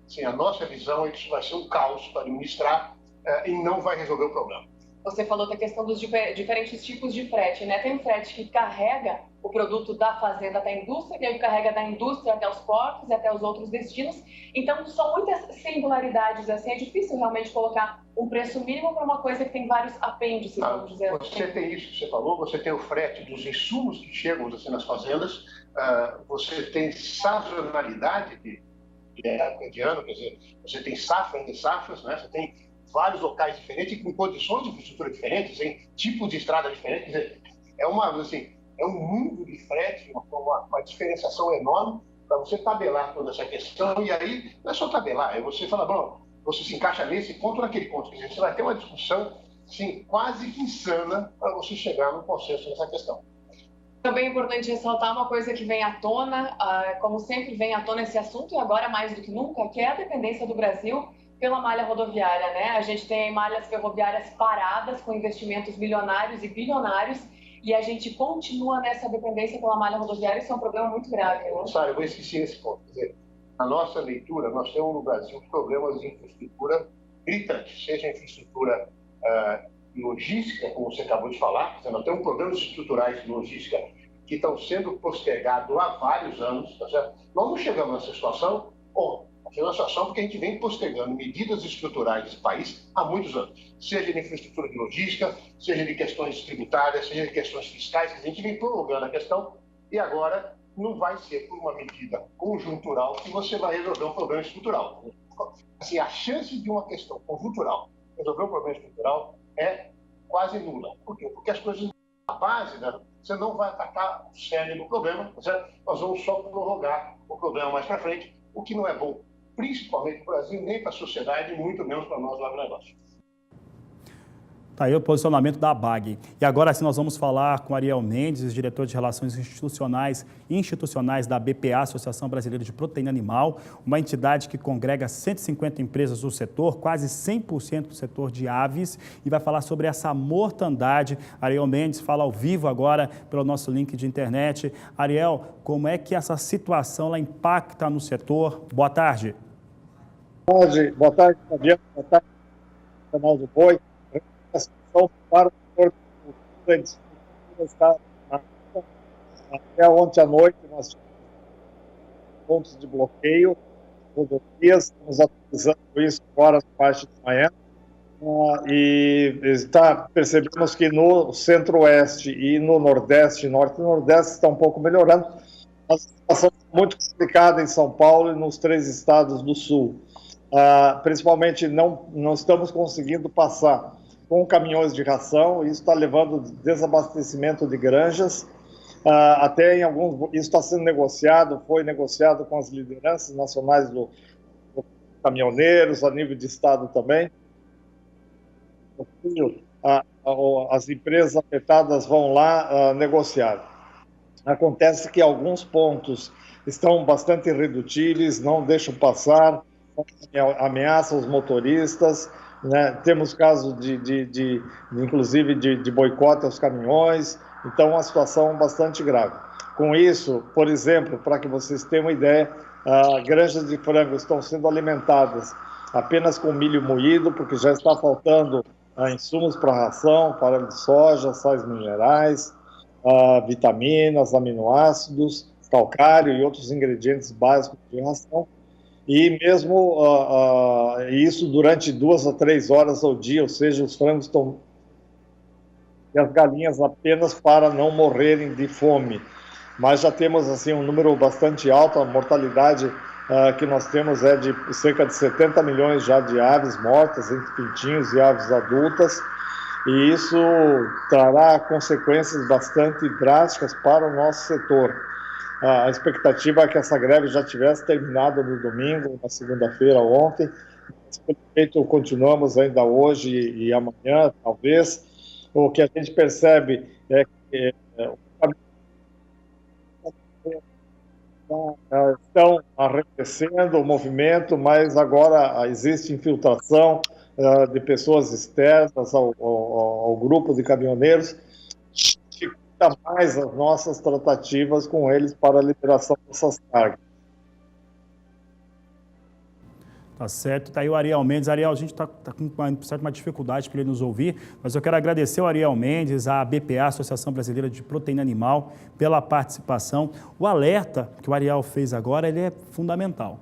Assim, a nossa visão é que isso vai ser um caos para administrar e não vai resolver o problema. Você falou da questão dos diferentes tipos de frete, né? Tem um frete que carrega o produto da fazenda até a indústria, tem o que carrega da indústria até os portos e até os outros destinos. Então, são muitas singularidades, assim, é difícil realmente colocar um preço mínimo para uma coisa que tem vários apêndices, vamos dizer assim. Você tem isso que você falou, você tem o frete dos insumos que chegam assim, nas fazendas, você tem sazonalidade de ano, quer dizer, você tem safra entre safras, né? Você tem vários locais diferentes, com condições de infraestrutura diferentes, em tipos de estrada diferentes. Quer dizer, é um mundo de frete, uma diferenciação enorme para você tabelar toda essa questão. E aí, não é só tabelar, é você falar, bom, você se encaixa nesse ponto ou naquele ponto. Quer dizer, você vai ter uma discussão assim, quase que insana para você chegar num consenso nessa questão. Também é importante ressaltar uma coisa que vem à tona, como sempre vem à tona esse assunto, e agora mais do que nunca, que é a dependência do Brasil pela malha rodoviária, né? A gente tem malhas ferroviárias paradas com investimentos milionários e bilionários e a gente continua nessa dependência pela malha rodoviária. Isso é um problema muito grave, né? Sara, eu vou esquecer esse ponto. Quer dizer, na nossa leitura, nós temos no Brasil problemas de infraestrutura gritantes, seja infraestrutura logística, como você acabou de falar, nós temos problemas estruturais de logística que estão sendo postergados há vários anos, tá certo? Nós não chegamos nessa situação, chegamos nessa situação porque a gente vem postergando medidas estruturais do país há muitos anos, seja de infraestrutura de logística, seja de questões tributárias, seja de questões fiscais, que a gente vem prolongando a questão e agora não vai ser por uma medida conjuntural que você vai resolver um problema estrutural. Assim, a chance de uma questão conjuntural resolver um problema estrutural é quase nula. Por quê? Porque as coisas na base, né, você não vai atacar o cerne do problema, certo? Nós vamos só prorrogar o problema mais para frente, o que não é bom, principalmente para o Brasil, nem para a sociedade, muito menos para nós lá no negócio. Está aí o posicionamento da ABAG. E agora sim nós vamos falar com Ariel Mendes, diretor de Relações Institucionais da BPA, Associação Brasileira de Proteína Animal, uma entidade que congrega 150 empresas do setor, quase 100% do setor de aves, e vai falar sobre essa mortandade. Ariel Mendes fala ao vivo agora pelo nosso link de internet. Ariel, como é que essa situação lá impacta no setor? Boa tarde. Boa tarde, Fabiano. Boa tarde, canal do Boi. A situação para o setor de agricultura está até ontem à noite nós tivemos pontos de bloqueio, rodovias, estamos atualizando isso agora na parte da manhã, e percebemos que no centro-oeste e no nordeste, norte e nordeste está um pouco melhorando. A situação é muito complicada em São Paulo e nos 3 estados do sul. Principalmente não estamos conseguindo passar com caminhões de ração, isso está levando desabastecimento de granjas, até em alguns, isso está sendo negociado, foi negociado com as lideranças nacionais do caminhoneiros, a nível de estado também. As empresas afetadas vão lá negociar. Acontece que alguns pontos estão bastante irredutíveis, não deixam passar, ameaçam os motoristas, né? Temos casos inclusive de boicote aos caminhões, então uma situação bastante grave. Com isso, por exemplo, para que vocês tenham uma ideia, granjas de frango estão sendo alimentadas apenas com milho moído, porque já está faltando insumos para ração, farelo de soja, sais minerais, vitaminas, aminoácidos, calcário e outros ingredientes básicos de ração. E mesmo isso durante 2 a 3 horas ao dia, ou seja, os frangos estão e as galinhas apenas para não morrerem de fome. Mas já temos assim um número bastante alto, a mortalidade que nós temos é de cerca de 70 milhões já de aves mortas, entre pintinhos e aves adultas, e isso trará consequências bastante drásticas para o nosso setor. A expectativa é que essa greve já tivesse terminado no domingo, na segunda-feira, ontem. Pelo jeito, continuamos ainda hoje e amanhã, talvez. O que a gente percebe é que estão arrefecendo o movimento, mas agora existe infiltração de pessoas externas ao grupo de caminhoneiros, mais as nossas tratativas com eles para a liberação dessas cargas. Tá certo. Está aí o Ariel Mendes. Ariel, a gente está com uma dificuldade para ele nos ouvir, mas eu quero agradecer ao Ariel Mendes, à BPA, Associação Brasileira de Proteína Animal, pela participação. O alerta que o Ariel fez agora, ele é fundamental.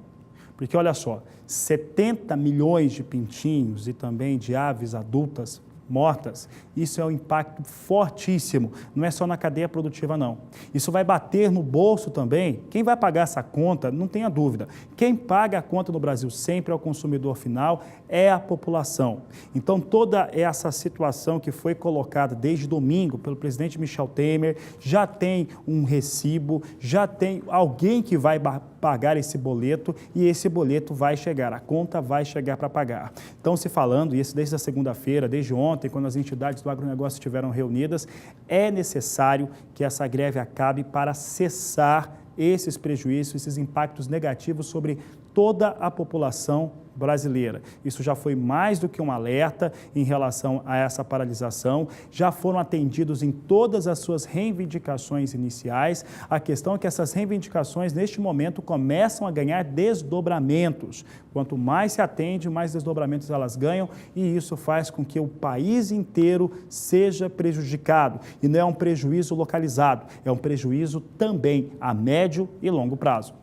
Porque, olha só, 70 milhões de pintinhos e também de aves adultas mortas, isso é um impacto fortíssimo, não é só na cadeia produtiva não. Isso vai bater no bolso também, quem vai pagar essa conta, não tenha dúvida, quem paga a conta no Brasil sempre é o consumidor final, é a população. Então toda essa situação que foi colocada desde domingo pelo presidente Michel Temer, já tem um recibo, já tem alguém que vai pagar esse boleto e esse boleto vai chegar, a conta vai chegar para pagar. Então se falando, e isso desde a segunda-feira, desde ontem, quando as entidades do agronegócio estiveram reunidas, é necessário que essa greve acabe para cessar esses prejuízos, esses impactos negativos sobre toda a população brasileira. Isso já foi mais do que um alerta em relação a essa paralisação. Já foram atendidos em todas as suas reivindicações iniciais. A questão é que essas reivindicações, neste momento, começam a ganhar desdobramentos. Quanto mais se atende, mais desdobramentos elas ganham, e isso faz com que o país inteiro seja prejudicado. E não é um prejuízo localizado, é um prejuízo também a médio e longo prazo.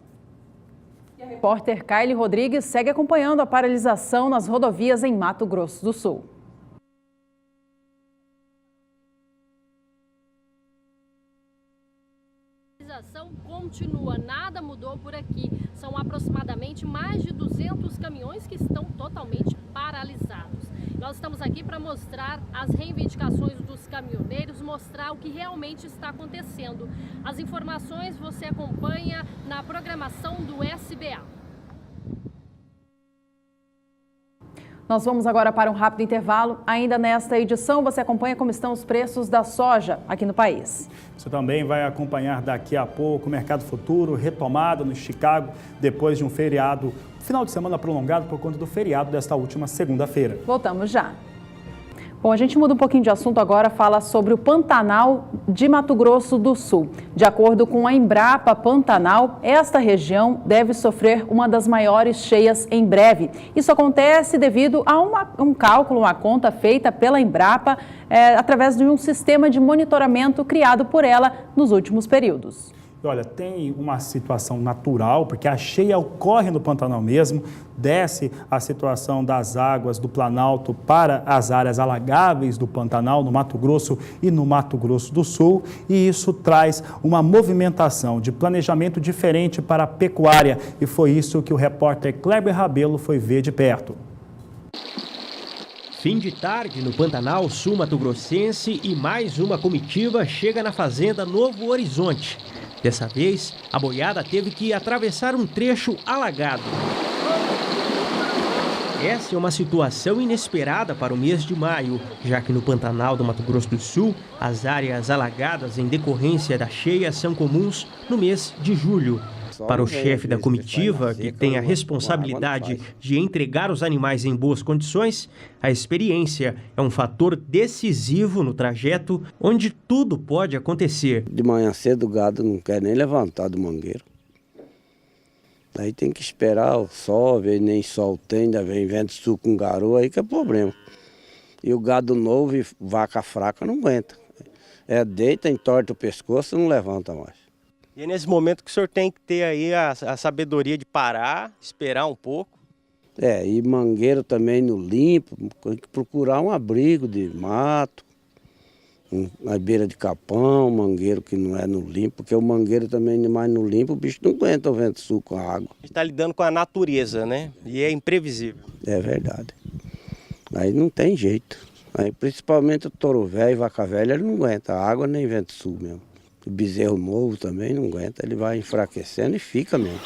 E a repórter Kylie Rodrigues segue acompanhando a paralisação nas rodovias em Mato Grosso do Sul. A paralisação continua, nada mudou por aqui. São aproximadamente mais de 200 caminhões que estão totalmente paralisados. Nós estamos aqui para mostrar as reivindicações dos caminhoneiros, mostrar o que realmente está acontecendo. As informações você acompanha na programação do SBA. Nós vamos agora para um rápido intervalo. Ainda nesta edição, você acompanha como estão os preços da soja aqui no país. Você também vai acompanhar daqui a pouco o mercado futuro retomado no Chicago, depois de um feriado, final de semana prolongado por conta do feriado desta última segunda-feira. Voltamos já. Bom, a gente muda um pouquinho de assunto agora, fala sobre o Pantanal de Mato Grosso do Sul. De acordo com a Embrapa Pantanal, esta região deve sofrer uma das maiores cheias em breve. Isso acontece devido a um cálculo, uma conta feita pela Embrapa através de um sistema de monitoramento criado por ela nos últimos períodos. Olha, tem uma situação natural, porque a cheia ocorre no Pantanal mesmo, desce a situação das águas do Planalto para as áreas alagáveis do Pantanal, no Mato Grosso e no Mato Grosso do Sul, e isso traz uma movimentação de planejamento diferente para a pecuária, e foi isso que o repórter Kleber Rabelo foi ver de perto. Fim de tarde no Pantanal Sul Mato-Grossense e mais uma comitiva chega na fazenda Novo Horizonte. Dessa vez, a boiada teve que atravessar um trecho alagado. Essa é uma situação inesperada para o mês de maio, já que no Pantanal do Mato Grosso do Sul, as áreas alagadas em decorrência da cheia são comuns no mês de julho. Para o chefe da comitiva, que tem a responsabilidade de entregar os animais em boas condições, a experiência é um fator decisivo no trajeto onde tudo pode acontecer. De manhã cedo o gado não quer nem levantar do mangueiro. Aí tem que esperar o sol, nem sol tem, ainda vem vento sul com garoa, aí que é problema. E o gado novo e vaca fraca não aguenta. Deita, entorta o pescoço e não levanta mais. E é nesse momento que o senhor tem que ter aí a sabedoria de parar, esperar um pouco. E mangueiro também no limpo, tem que procurar um abrigo de mato, na beira de capão, mangueiro que não é no limpo, porque o mangueiro também mais no limpo, o bicho não aguenta o vento sul com a água. A gente está lidando com a natureza, né? E é imprevisível. É verdade. Aí não tem jeito. Aí, principalmente o touro velho e vaca velha, ele não aguenta a água nem vento sul mesmo. O bezerro novo também não aguenta, ele vai enfraquecendo e fica mesmo.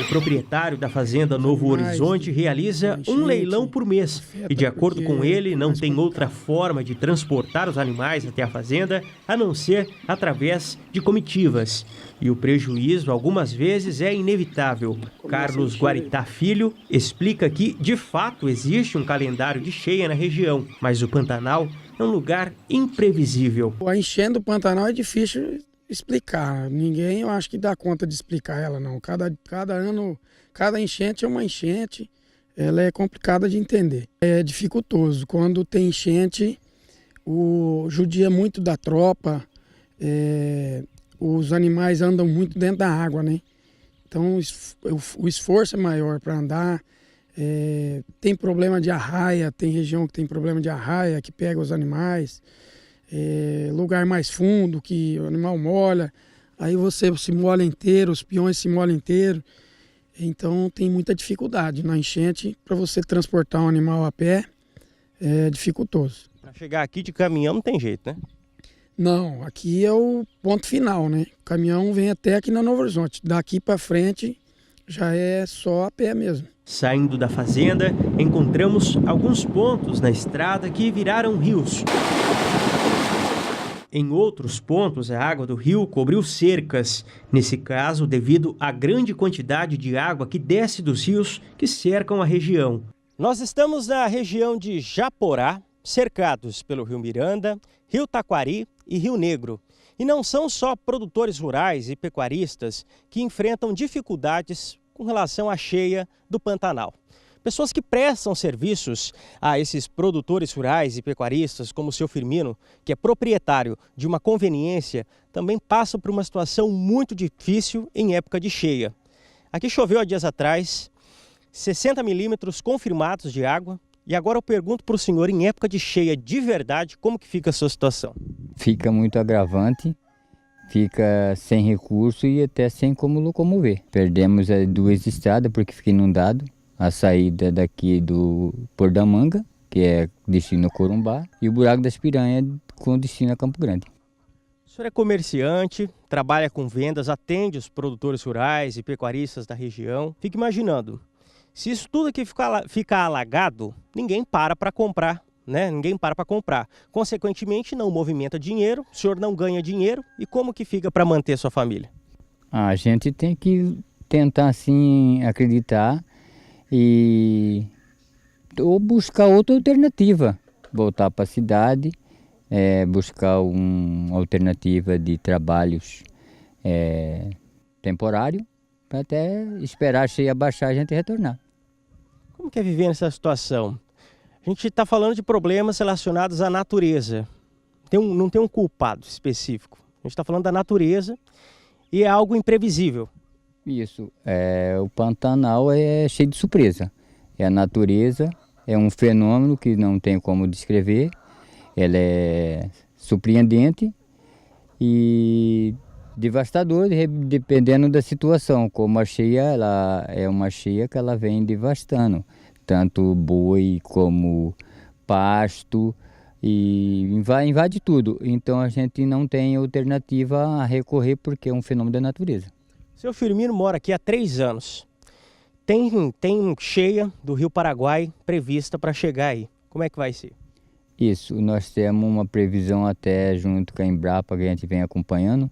O proprietário da fazenda Novo Horizonte realiza um leilão por mês e, de acordo com ele, não tem outra forma de transportar os animais até a fazenda a não ser através de comitivas. E o prejuízo, algumas vezes, é inevitável. Carlos Guaritá Filho explica que, de fato, existe um calendário de cheia na região, mas o Pantanal é um lugar imprevisível. A enchente do Pantanal é difícil explicar. Ninguém, eu acho que dá conta de explicar ela, não. Cada ano, cada enchente é uma enchente, ela é complicada de entender. É dificultoso. Quando tem enchente, judia muito da tropa, os animais andam muito dentro da água, né? Então o esforço é maior para andar. Tem problema de arraia, tem região que tem problema de arraia, que pega os animais. Lugar mais fundo, que o animal molha, aí você se molha inteiro, os peões se molham inteiro. Então tem muita dificuldade na enchente. Para você transportar um animal a pé, é dificultoso. Para chegar aqui de caminhão não tem jeito, né? Não, aqui é o ponto final, né? O caminhão vem até aqui na Novo Horizonte. Daqui para frente já é só a pé mesmo. Saindo da fazenda, encontramos alguns pontos na estrada que viraram rios. Em outros pontos, a água do rio cobriu cercas, nesse caso devido à grande quantidade de água que desce dos rios que cercam a região. Nós estamos na região de Japorá, cercados pelo Rio Miranda, Rio Taquari e Rio Negro. E não são só produtores rurais e pecuaristas que enfrentam dificuldades com relação à cheia do Pantanal. Pessoas que prestam serviços a esses produtores rurais e pecuaristas, como o seu Firmino, que é proprietário de uma conveniência, também passam por uma situação muito difícil em época de cheia. Aqui choveu há dias atrás, 60 milímetros confirmados de água. E agora eu pergunto para o senhor, em época de cheia de verdade, como que fica a sua situação? Fica muito agravante, fica sem recurso e até sem como locomover. Perdemos 2 estradas porque fica inundado. A saída daqui do Porto da Manga, que é destino a Corumbá, e o Buraco das Piranhas com destino a Campo Grande. O senhor é comerciante, trabalha com vendas, atende os produtores rurais e pecuaristas da região. Fica imaginando, se isso tudo aqui ficar alagado, ninguém para comprar, né? Ninguém para comprar. Consequentemente, não movimenta dinheiro, o senhor não ganha dinheiro. E como que fica para manter sua família? A gente tem que tentar, assim, acreditar ou buscar outra alternativa. Voltar para a cidade, buscar uma alternativa de trabalhos temporário, para até esperar a cheia baixar e a gente retornar. Como que é viver nessa situação? A gente está falando de problemas relacionados à natureza. Não tem um culpado específico. A gente está falando da natureza e é algo imprevisível. Isso. O Pantanal é cheio de surpresa. A natureza é um fenômeno que não tem como descrever. Ela é surpreendente e devastador, dependendo da situação. Como a cheia, ela é uma cheia que ela vem devastando, tanto boi como pasto, e invade tudo. Então a gente não tem alternativa a recorrer porque é um fenômeno da natureza. Seu Firmino mora aqui há 3 anos. Tem cheia do Rio Paraguai prevista para chegar aí. Como é que vai ser? Isso, nós temos uma previsão até junto com a Embrapa que a gente vem acompanhando.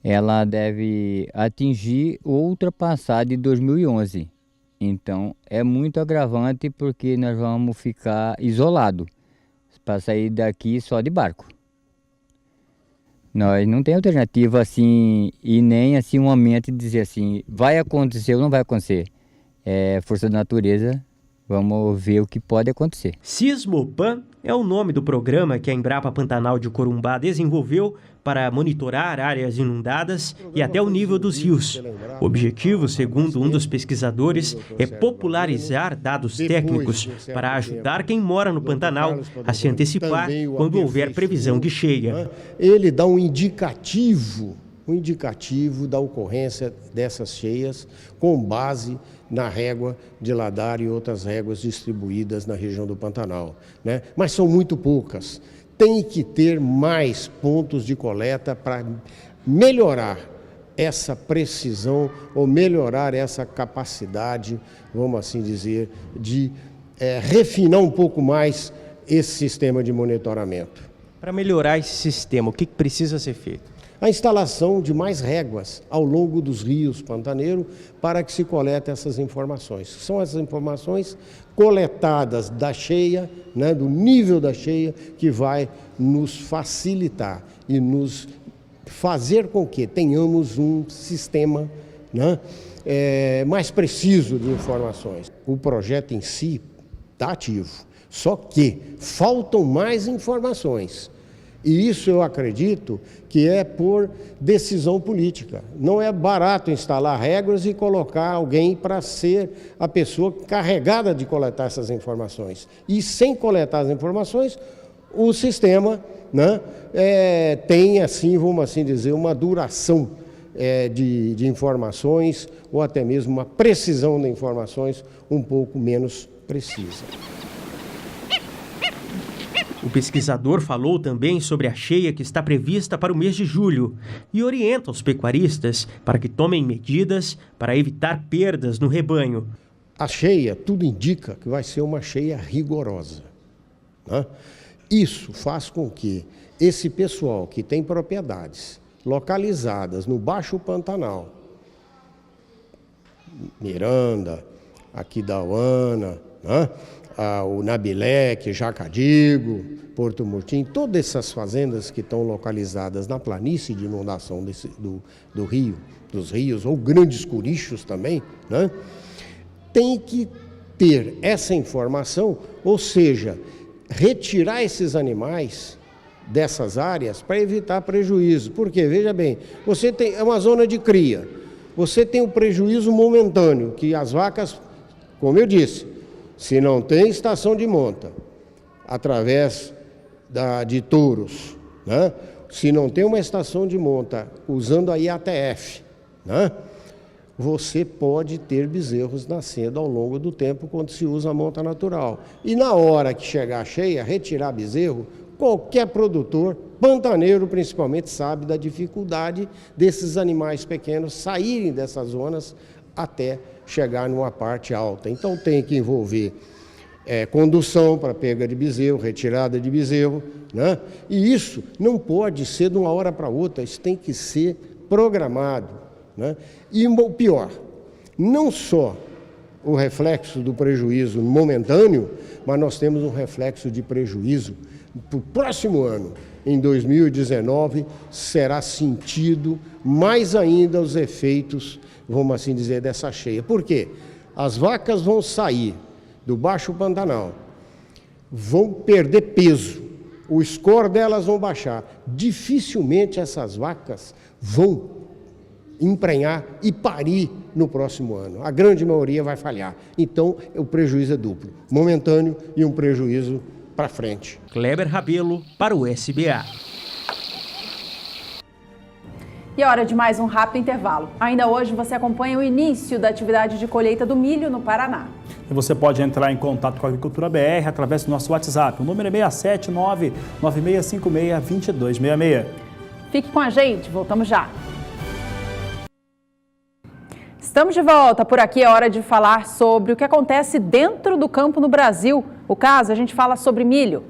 Ela deve atingir ou ultrapassar de 2011. Então é muito agravante porque nós vamos ficar isolados para sair daqui só de barco. Nós não tem alternativa assim e nem assim um momento de dizer assim, vai acontecer ou não vai acontecer. É força da natureza, vamos ver o que pode acontecer. Sismopan é o nome do programa que a Embrapa Pantanal de Corumbá desenvolveu para monitorar áreas inundadas e até o nível dos rios. O objetivo, segundo um dos pesquisadores, é popularizar dados técnicos para ajudar quem mora no Pantanal a se antecipar quando houver previsão de cheia. Ele dá um indicativo da ocorrência dessas cheias com base na régua de Ladar e outras réguas distribuídas na região do Pantanal, né? Mas são muito poucas. Tem que ter mais pontos de coleta para melhorar essa precisão ou melhorar essa capacidade, vamos assim dizer, de refinar um pouco mais esse sistema de monitoramento. Para melhorar esse sistema, o que precisa ser feito? A instalação de mais réguas ao longo dos rios pantaneiros para que se colete essas informações. São essas informações coletadas da cheia, né, do nível da cheia, que vai nos facilitar e nos fazer com que tenhamos um sistema, né, mais preciso de informações. O projeto em si está ativo, só que faltam mais informações. E isso eu acredito que é por decisão política. Não é barato instalar regras e colocar alguém para ser a pessoa carregada de coletar essas informações. E sem coletar as informações, o sistema, né, tem, assim, vamos assim dizer, uma duração de informações ou até mesmo uma precisão de informações um pouco menos precisa. O pesquisador falou também sobre a cheia que está prevista para o mês de julho e orienta os pecuaristas para que tomem medidas para evitar perdas no rebanho. A cheia, tudo indica que vai ser uma cheia rigorosa, né? Isso faz com que esse pessoal que tem propriedades localizadas no Baixo Pantanal, Miranda, Aquidauana, né? O Nabileque, Jacadigo, Porto Murtinho, todas essas fazendas que estão localizadas na planície de inundação do rio, dos rios, ou grandes curichos também, né? Tem que ter essa informação, ou seja, retirar esses animais dessas áreas para evitar prejuízo. Porque, veja bem, você tem uma zona de cria, você tem um prejuízo momentâneo, que as vacas, como eu disse, se não tem estação de monta, através de touros, né? Se não tem uma estação de monta usando a IATF, né? Você pode ter bezerros nascendo ao longo do tempo quando se usa a monta natural. E na hora que chegar cheia, retirar bezerro, qualquer produtor, pantaneiro principalmente, sabe da dificuldade desses animais pequenos saírem dessas zonas até chegar numa parte alta. Então tem que envolver condução para pega de bezerro, retirada de bezerro, né? E isso não pode ser de uma hora para outra, isso tem que ser programado, né? E o pior, não só o reflexo do prejuízo momentâneo, mas nós temos um reflexo de prejuízo para o próximo ano. Em 2019, será sentido mais ainda os efeitos, vamos assim dizer, dessa cheia. Por quê? As vacas vão sair do Baixo Pantanal, vão perder peso, o score delas vão baixar. Dificilmente essas vacas vão emprenhar e parir no próximo ano. A grande maioria vai falhar. Então, o prejuízo é duplo, momentâneo e um prejuízo para frente. Kleber Rabelo para o SBA. E é hora de mais um rápido intervalo. Ainda hoje você acompanha o início da atividade de colheita do milho no Paraná. E você pode entrar em contato com a Agricultura BR através do nosso WhatsApp. O número é 679-9656-2266. Fique com a gente, voltamos já. Estamos de volta. Por aqui é hora de falar sobre o que acontece dentro do campo no Brasil. O caso, a gente fala sobre milho.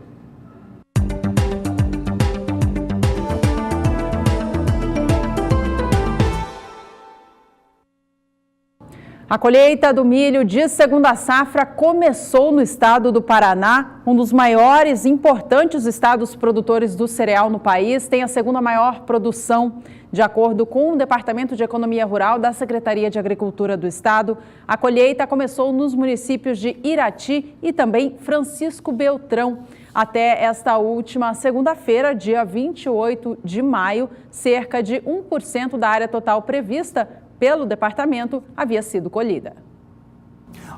A colheita do milho de segunda safra começou no estado do Paraná, um dos maiores e importantes estados produtores do cereal no país, tem a segunda maior produção. De acordo com o Departamento de Economia Rural da Secretaria de Agricultura do Estado, a colheita começou nos municípios de Irati e também Francisco Beltrão. Até esta última segunda-feira, dia 28 de maio, cerca de 1% da área total prevista pelo departamento havia sido colhida.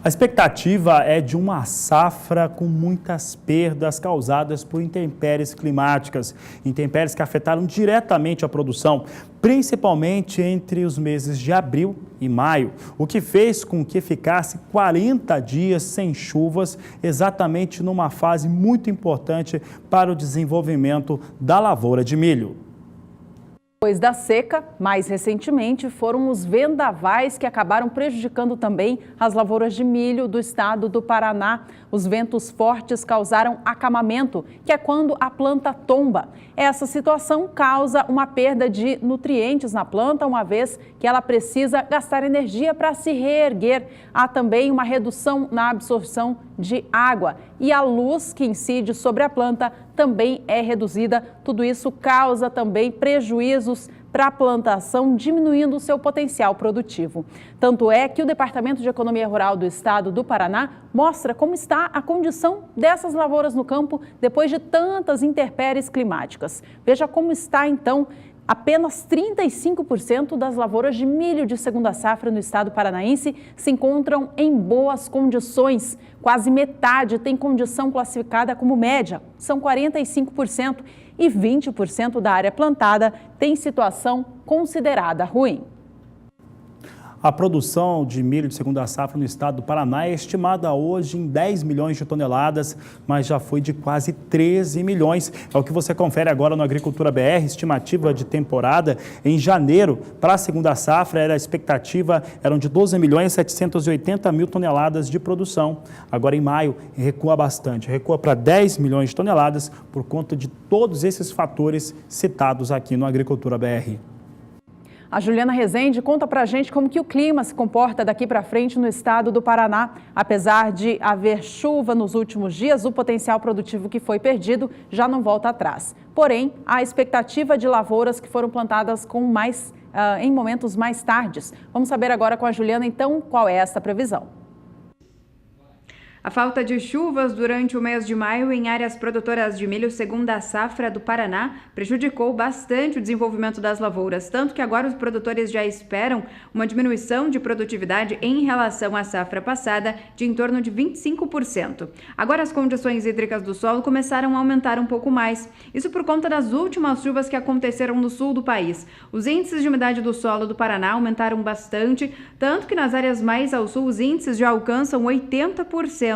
A expectativa é de uma safra com muitas perdas causadas por intempéries climáticas, intempéries que afetaram diretamente a produção, principalmente entre os meses de abril e maio, o que fez com que ficasse 40 dias sem chuvas, exatamente numa fase muito importante para o desenvolvimento da lavoura de milho. Depois da seca, mais recentemente, foram os vendavais que acabaram prejudicando também as lavouras de milho do estado do Paraná. Os ventos fortes causaram acamamento, que é quando a planta tomba. Essa situação causa uma perda de nutrientes na planta, uma vez que ela precisa gastar energia para se reerguer. Há também uma redução na absorção de água e a luz que incide sobre a planta também é reduzida. Tudo isso causa também prejuízos para a plantação, diminuindo o seu potencial produtivo. Tanto é que o Departamento de Economia Rural do Estado do Paraná mostra como está a condição dessas lavouras no campo depois de tantas intempéries climáticas. Veja como está, então, apenas 35% das lavouras de milho de segunda safra no estado paranaense se encontram em boas condições. Quase metade tem condição classificada como média, são 45%, e 20% da área plantada tem situação considerada ruim. A produção de milho de segunda safra no estado do Paraná é estimada hoje em 10 milhões de toneladas, mas já foi de quase 13 milhões. É o que você confere agora no Agricultura BR, estimativa de temporada. Em janeiro, para a segunda safra, a expectativa eram de 12 milhões e 780 mil toneladas de produção. Agora, em maio, recua bastante, recua para 10 milhões de toneladas por conta de todos esses fatores citados aqui no Agricultura BR. A Juliana Rezende conta pra gente como que o clima se comporta daqui para frente no estado do Paraná. Apesar de haver chuva nos últimos dias, o potencial produtivo que foi perdido já não volta atrás. Porém, há expectativa de lavouras que foram plantadas em momentos mais tardes. Vamos saber agora com a Juliana, então, qual é essa previsão. A falta de chuvas durante o mês de maio em áreas produtoras de milho segunda safra do Paraná prejudicou bastante o desenvolvimento das lavouras, tanto que agora os produtores já esperam uma diminuição de produtividade em relação à safra passada de em torno de 25%. Agora as condições hídricas do solo começaram a aumentar um pouco mais, isso por conta das últimas chuvas que aconteceram no sul do país. Os índices de umidade do solo do Paraná aumentaram bastante, tanto que nas áreas mais ao sul os índices já alcançam 80%.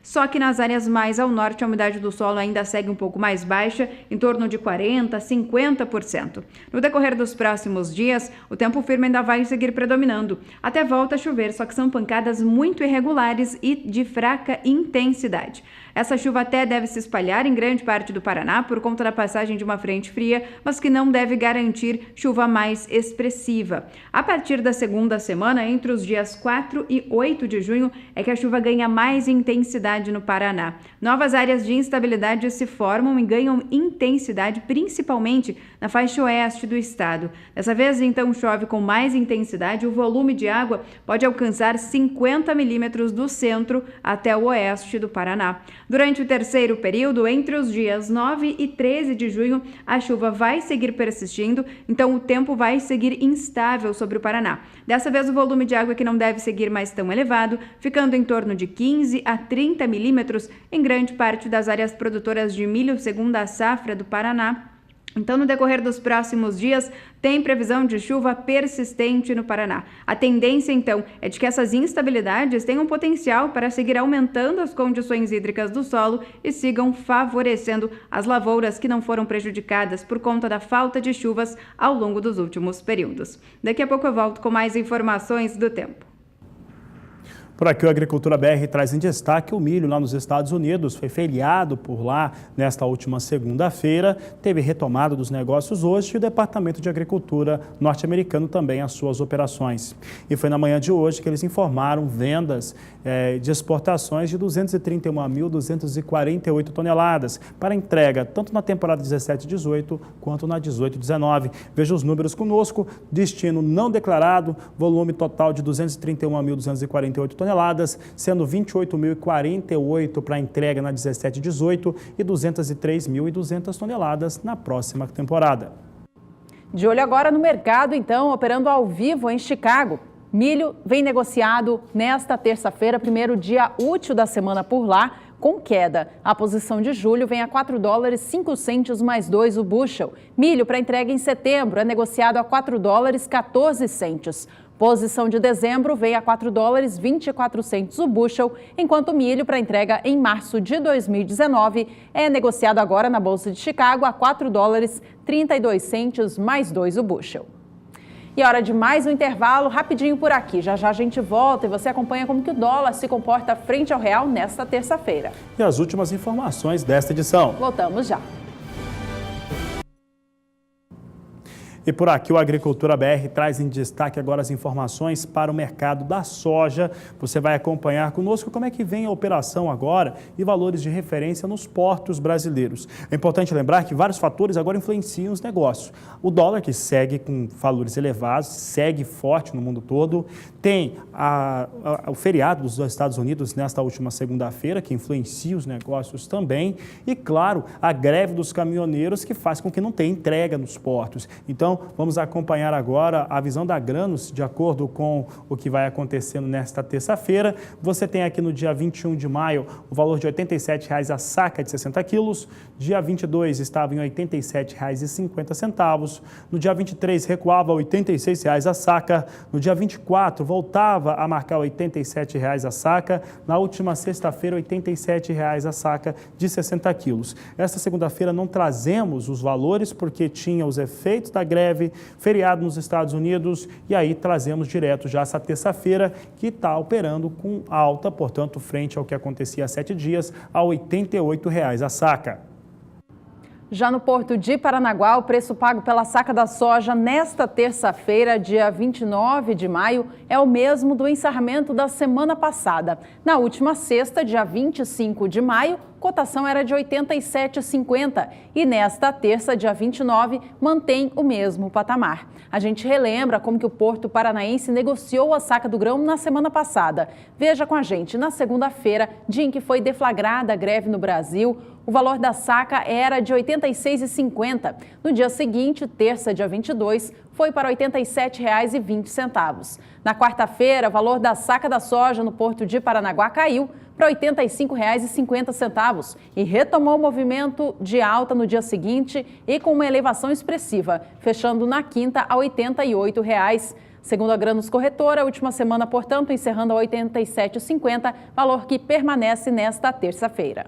Só que nas áreas mais ao norte a umidade do solo ainda segue um pouco mais baixa, em torno de 40% a 50%. No decorrer dos próximos dias, o tempo firme ainda vai seguir predominando. Até volta a chover, só que são pancadas muito irregulares e de fraca intensidade. Essa chuva até deve se espalhar em grande parte do Paraná por conta da passagem de uma frente fria, mas que não deve garantir chuva mais expressiva. A partir da segunda semana, entre os dias 4 e 8 de junho, é que a chuva ganha mais intensidade no Paraná. Novas áreas de instabilidade se formam e ganham intensidade, principalmente na faixa oeste do estado. Dessa vez, então, chove com mais intensidade, o volume de água pode alcançar 50 milímetros do centro até o oeste do Paraná. Durante o terceiro período, entre os dias 9 e 13 de junho, a chuva vai seguir persistindo, então o tempo vai seguir instável sobre o Paraná. Dessa vez, o volume de água que não deve seguir mais tão elevado, ficando em torno de 15 a 30 milímetros em grande parte das áreas produtoras de milho segunda safra do Paraná. Então, no decorrer dos próximos dias, tem previsão de chuva persistente no Paraná. A tendência, então, é de que essas instabilidades tenham potencial para seguir aumentando as condições hídricas do solo e sigam favorecendo as lavouras que não foram prejudicadas por conta da falta de chuvas ao longo dos últimos períodos. Daqui a pouco eu volto com mais informações do tempo. Por aqui, o Agricultura BR traz em destaque o milho lá nos Estados Unidos. Foi feriado por lá nesta última segunda-feira. Teve retomada dos negócios hoje e o Departamento de Agricultura norte-americano também as suas operações. E foi na manhã de hoje que eles informaram vendas de exportações de 231.248 toneladas para entrega tanto na temporada 17-18 quanto na 18-19. Veja os números conosco. Destino não declarado, volume total de 231.248 toneladas, sendo 28.048 para entrega na 17-18 e 203.200 toneladas na próxima temporada. De olho agora no mercado, então, operando ao vivo em Chicago. Milho vem negociado nesta terça-feira, primeiro dia útil da semana por lá, com queda. A posição de julho vem a $4,05 mais 2 o bushel. Milho para entrega em setembro é negociado a $4,14. Posição de dezembro veio a $4,24 o bushel, enquanto o milho para entrega em março de 2019 é negociado agora na Bolsa de Chicago a $4,32 mais 2 o bushel. E hora de mais um intervalo, rapidinho por aqui. Já já a gente volta e você acompanha como que o dólar se comporta frente ao real nesta terça-feira. E as últimas informações desta edição. Voltamos já. E por aqui o Agricultura BR traz em destaque agora as informações para o mercado da soja. Você vai acompanhar conosco como é que vem a operação agora e valores de referência nos portos brasileiros. É importante lembrar que vários fatores agora influenciam os negócios. O dólar, que segue com valores elevados, segue forte no mundo todo. Tem o feriado dos Estados Unidos nesta última segunda-feira, que influencia os negócios também. E, claro, a greve dos caminhoneiros, que faz com que não tenha entrega nos portos. Então, Então, vamos acompanhar agora a visão da Agranos, de acordo com o que vai acontecendo nesta terça-feira. Você tem aqui no dia 21 de maio o valor de R$ 87,00 a saca de 60 quilos. Dia 22 estava em R$ 87,50. No dia 23 recuava a R$ 86,00 a saca. No dia 24 voltava a marcar R$ 87,00 a saca. Na última sexta-feira, R$ 87,00 a saca de 60 quilos. Esta segunda-feira não trazemos os valores porque tinha os efeitos da greve, feriado nos Estados Unidos, e aí trazemos direto já essa terça-feira, que está operando com alta, portanto, frente ao que acontecia há 7 dias, a R$ 88,00 a saca. Já no Porto de Paranaguá, o preço pago pela saca da soja nesta terça-feira, dia 29 de maio, é o mesmo do encerramento da semana passada. Na última sexta, dia 25 de maio, cotação era de R$ 87,50 e nesta terça, dia 29, mantém o mesmo patamar. A gente relembra como que o Porto Paranaense negociou a saca do grão na semana passada. Veja com a gente, na segunda-feira, dia em que foi deflagrada a greve no Brasil, o valor da saca era de R$ 86,50. No dia seguinte, terça, dia 22, foi para R$ 87,20. Na quarta-feira, o valor da saca da soja no Porto de Paranaguá caiu para R$ 85,50 e retomou o movimento de alta no dia seguinte e com uma elevação expressiva, fechando na quinta a R$ 88,00. Segundo a Agranos Corretora, a última semana, portanto, encerrando a R$ 87,50, valor que permanece nesta terça-feira.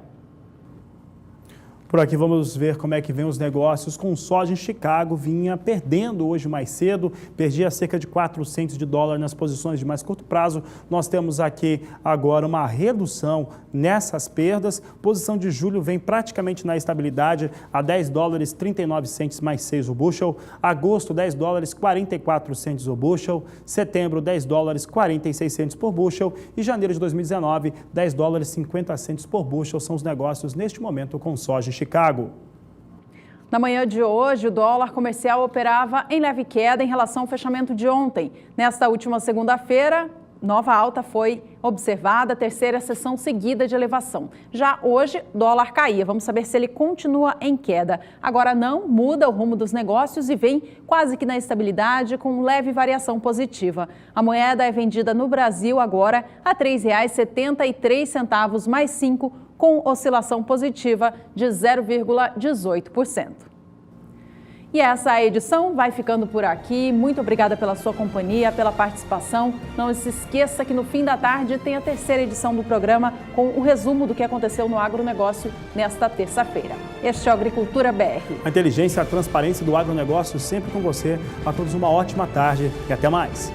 Por aqui vamos ver como é que vem os negócios com soja em Chicago. Vinha perdendo hoje mais cedo, perdia cerca de $400 nas posições de mais curto prazo. Nós temos aqui agora uma redução nessas perdas. Posição de julho vem praticamente na estabilidade, a $10,39 mais 6 o bushel. Agosto, $10,44 o bushel. Setembro, $10,46 por bushel. E janeiro de 2019, $10,50 por bushel são os negócios neste momento com soja em Chicago. Na manhã de hoje, o dólar comercial operava em leve queda em relação ao fechamento de ontem. Nesta última segunda-feira, nova alta foi observada, a terceira sessão seguida de elevação. Já hoje, dólar caía. Vamos saber se ele continua em queda. Agora não, muda o rumo dos negócios e vem quase que na estabilidade, com leve variação positiva. A moeda é vendida no Brasil agora a R$ 3,73 mais 5, com oscilação positiva de 0,18%. E essa edição vai ficando por aqui. Muito obrigada pela sua companhia, pela participação. Não se esqueça que no fim da tarde tem a terceira edição do programa com o resumo do que aconteceu no agronegócio nesta terça-feira. Este é o Agricultura BR. A inteligência e a transparência do agronegócio sempre com você. A todos uma ótima tarde e até mais.